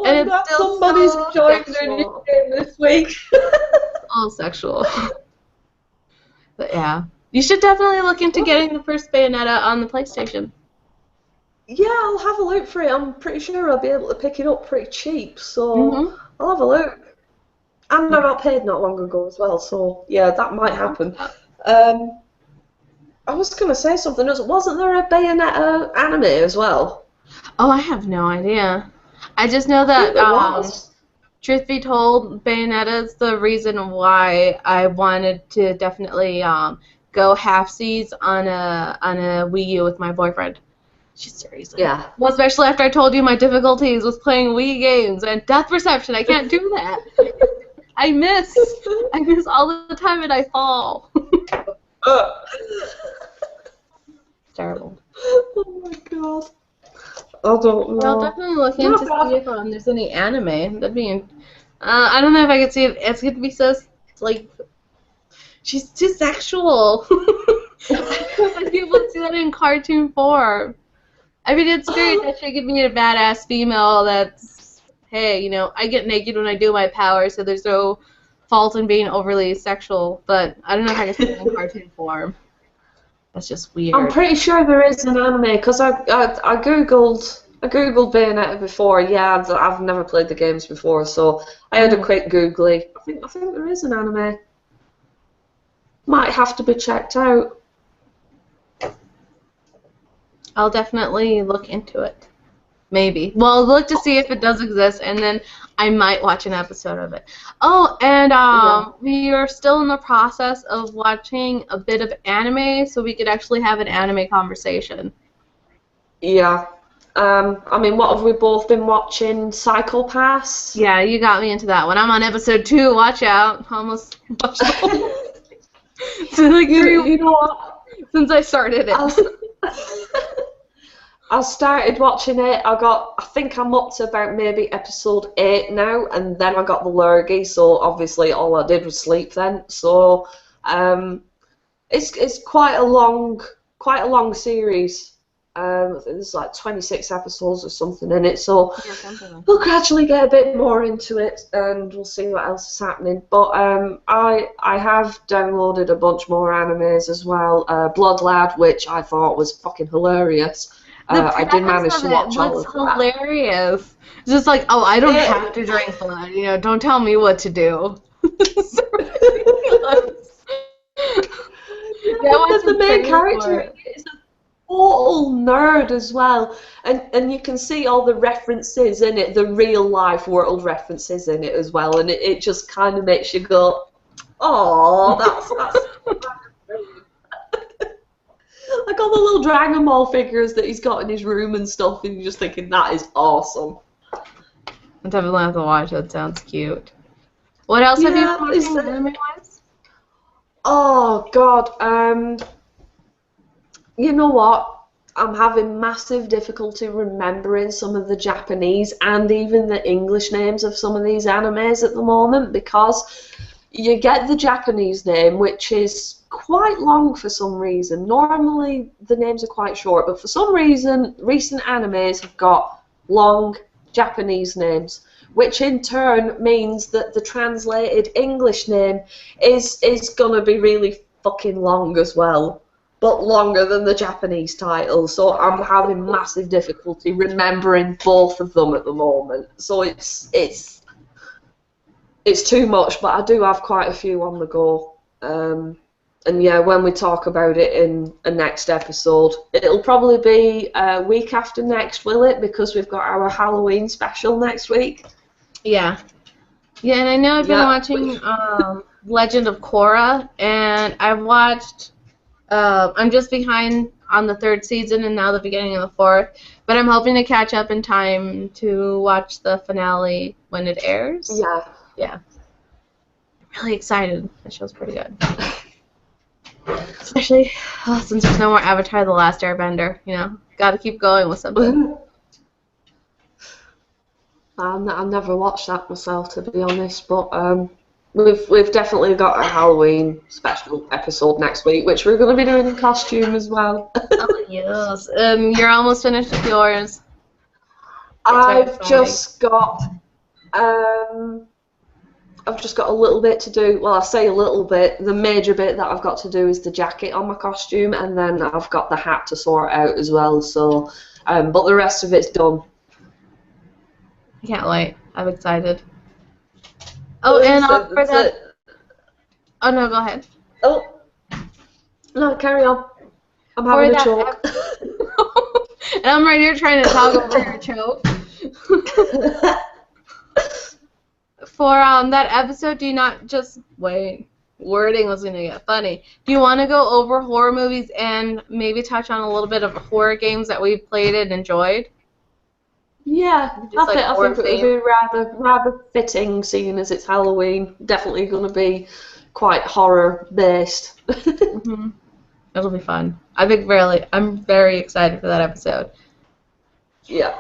And it's still somebody's enjoying their new game this week. All sexual. But yeah. You should definitely look into getting the first Bayonetta on the PlayStation. Yeah, I'll have a look for it. I'm pretty sure I'll be able to pick it up pretty cheap, so I'll have a look. And I got paid not long ago as well, so yeah, that might happen. I was going to say something else. Wasn't there a Bayonetta anime as well? Oh, I have no idea. I just know that, truth be told, Bayonetta is the reason why I wanted to definitely go halfsies on a Wii U with my boyfriend. She's the reason. Yeah. Well, especially after I told you my difficulties with playing Wii games and depth perception. I can't do that. I miss all the time and I fall. It's terrible. Oh my God. I don't know. I'll definitely look into see if there's any anime. That'd be. I don't know if I could see it. It's gonna be so like. She's too sexual. I'd be able to see that in cartoon form. I mean, it's great that she could be a badass female that's, hey, you know, I get naked when I do my power, so there's no fault in being overly sexual, but I don't know if I can see it in cartoon form. That's just weird. I'm pretty sure there is an anime because I googled Bayonetta before. Yeah, I've never played the games before, so I had a quick googly. I think there is an anime. Might have to be checked out. I'll definitely look into it. Maybe. Well, I'll look to see if it does exist, and then I might watch an episode of it. Oh, and we are still in the process of watching a bit of anime, so we could actually have an anime conversation. Yeah. I mean, what have we both been watching? Psycho Pass? Yeah, you got me into that one. I'm on episode 2. Watch out. Almost watched the whole so like You know what? since I started it. I started watching it. I think I'm up to about maybe episode 8 now, and then I got the lurgy. So obviously, all I did was sleep then. So, it's quite a long series. I think there's like 26 episodes or something in it. So we'll gradually get a bit more into it, and we'll see what else is happening. But I have downloaded a bunch more animes as well. Blood Lad, which I thought was fucking hilarious. I did manage to watch all of that. Hilarious. It's just like, oh, I don't have to drink blood. You know, don't tell me what to do. It's so ridiculous. The main character is a total nerd as well, and you can see all the references in it, the real life world references in it as well, and it just kind of makes you go, oh, that's like all the little Dragon Ball figures that he's got in his room and stuff, and you're just thinking, that is awesome. I'm definitely have to watch it. Sounds cute. What else have you been watching anime-wise? Oh, God. You know what? I'm having massive difficulty remembering some of the Japanese and even the English names of some of these animes at the moment, because you get the Japanese name, which is quite long for some reason. Normally the names are quite short, but for some reason recent animes have got long Japanese names, which in turn means that the translated English name is gonna be really fucking long as well, but longer than the Japanese title. So I'm having massive difficulty remembering both of them at the moment. So it's too much, but I do have quite a few on the go. And yeah, when we talk about it in a next episode, it'll probably be a week after next, will it? Because we've got our Halloween special next week. Yeah. Yeah, and I know I've been watching Legend of Korra, and I've watched, I'm just behind on the 3rd season and now the beginning of the 4th, but I'm hoping to catch up in time to watch the finale when it airs. Yeah. Yeah. I'm really excited. That show's pretty good. Especially since there's no more Avatar: The Last Airbender, you know, got to keep going with something. I've never watched that myself, to be honest, but we've definitely got a Halloween special episode next week, which we're going to be doing in costume as well. Oh yes, you're almost finished with yours. I've just got a little bit to do. Well, I say a little bit. The major bit that I've got to do is the jacket on my costume, and then I've got the hat to sort out as well. So, but the rest of it's done. I can't wait. I'm excited. Oh, and for that. Oh no, go ahead. Oh no, carry on. I'm having a choke. And I'm right here trying to talk over your choke. For that episode, do you not just wait? Wording was gonna get funny. Do you want to go over horror movies and maybe touch on a little bit of horror games that we've played and enjoyed? Yeah, I think it would be rather fitting, seeing as it's Halloween. Definitely going to be quite horror based. Mm-hmm. It'll be fun. I'm very excited for that episode. Yeah,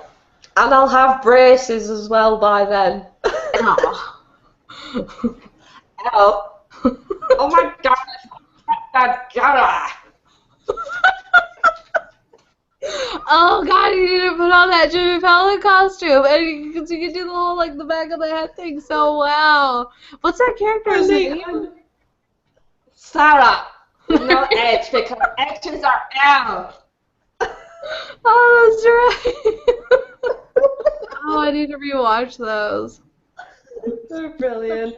and I'll have braces as well by then. Oh. Oh my god! Oh god, you need to put on that Jimmy Fallon costume, and you can do the whole like the back of the head thing so well. What's that character's name? Sarah. Not H because H's are L. Oh, that's right. Oh, I need to rewatch those. They're brilliant.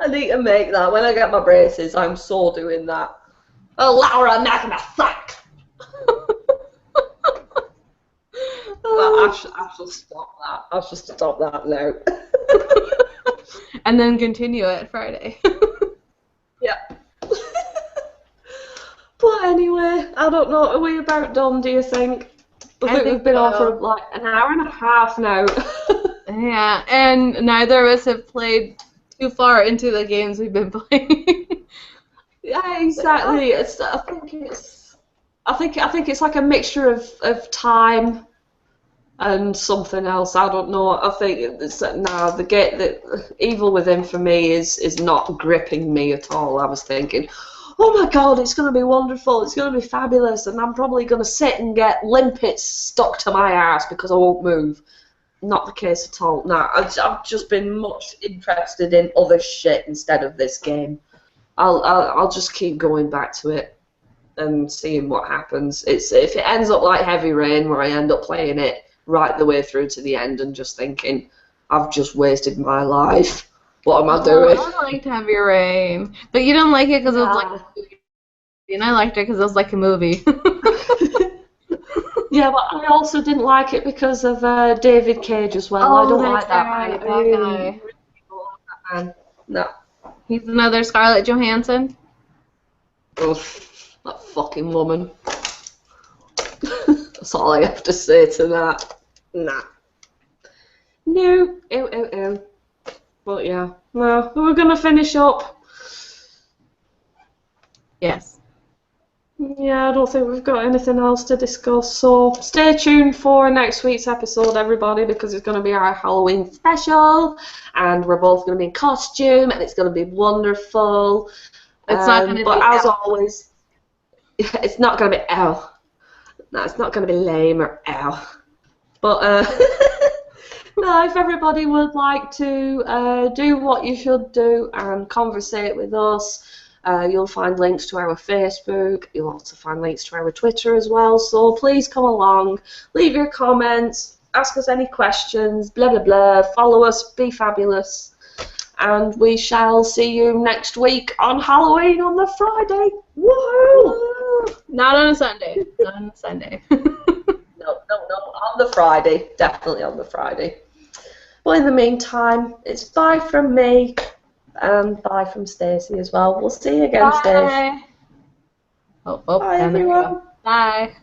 I need to make that. When I get my braces, I'm so doing that. Oh, Laura, make me suck. I shall stop that. I shall stop that now. And then continue it Friday. Yeah. But anyway, I don't know. Are we about done, do you think? I think we've been on for like an hour and a half now. Yeah, and neither of us have played too far into the games we've been playing. Yeah, exactly. I think it's like a mixture of time and something else. I don't know. I think it's the Evil Within for me is not gripping me at all. I was thinking, oh my god, it's going to be wonderful, it's going to be fabulous, and I'm probably going to sit and get limpets stuck to my ass because I won't move. Not the case at all. No, I've just been much interested in other shit instead of this game. I'll just keep going back to it and seeing what happens. If it ends up like Heavy Rain, where I end up playing it right the way through to the end and just thinking, I've just wasted my life. What am I doing? I liked Heavy Rain, but you didn't like it because it was like a movie, and I liked it because it was like a movie. Yeah, but I also didn't like it because of David Cage as well. I don't like that. Right, that guy. No. He's another Scarlett Johansson. Oof, that fucking woman. That's all I have to say to that. Nah. No. Ew. But yeah. No, we're going to finish up. Yes. Yeah, I don't think we've got anything else to discuss, so stay tuned for next week's episode, everybody, because it's going to be our Halloween special, and we're both going to be in costume, and it's going to be wonderful. It's not going to be But as always, it's not going to be L. No, it's not going to be lame or L. But, no, if everybody would like to do what you should do and conversate with us, you'll find links to our Facebook. You'll also find links to our Twitter as well. So please come along, leave your comments, ask us any questions, blah, blah, blah. Follow us, be fabulous. And we shall see you next week on Halloween on the Friday. Woohoo! Not on a Sunday. Not on a Sunday. No, on the Friday. Definitely on the Friday. Well, in the meantime, it's bye from me. And bye from Stacey as well. We'll see you again, Stacey. Bye. Oh, bye, everyone. Bye.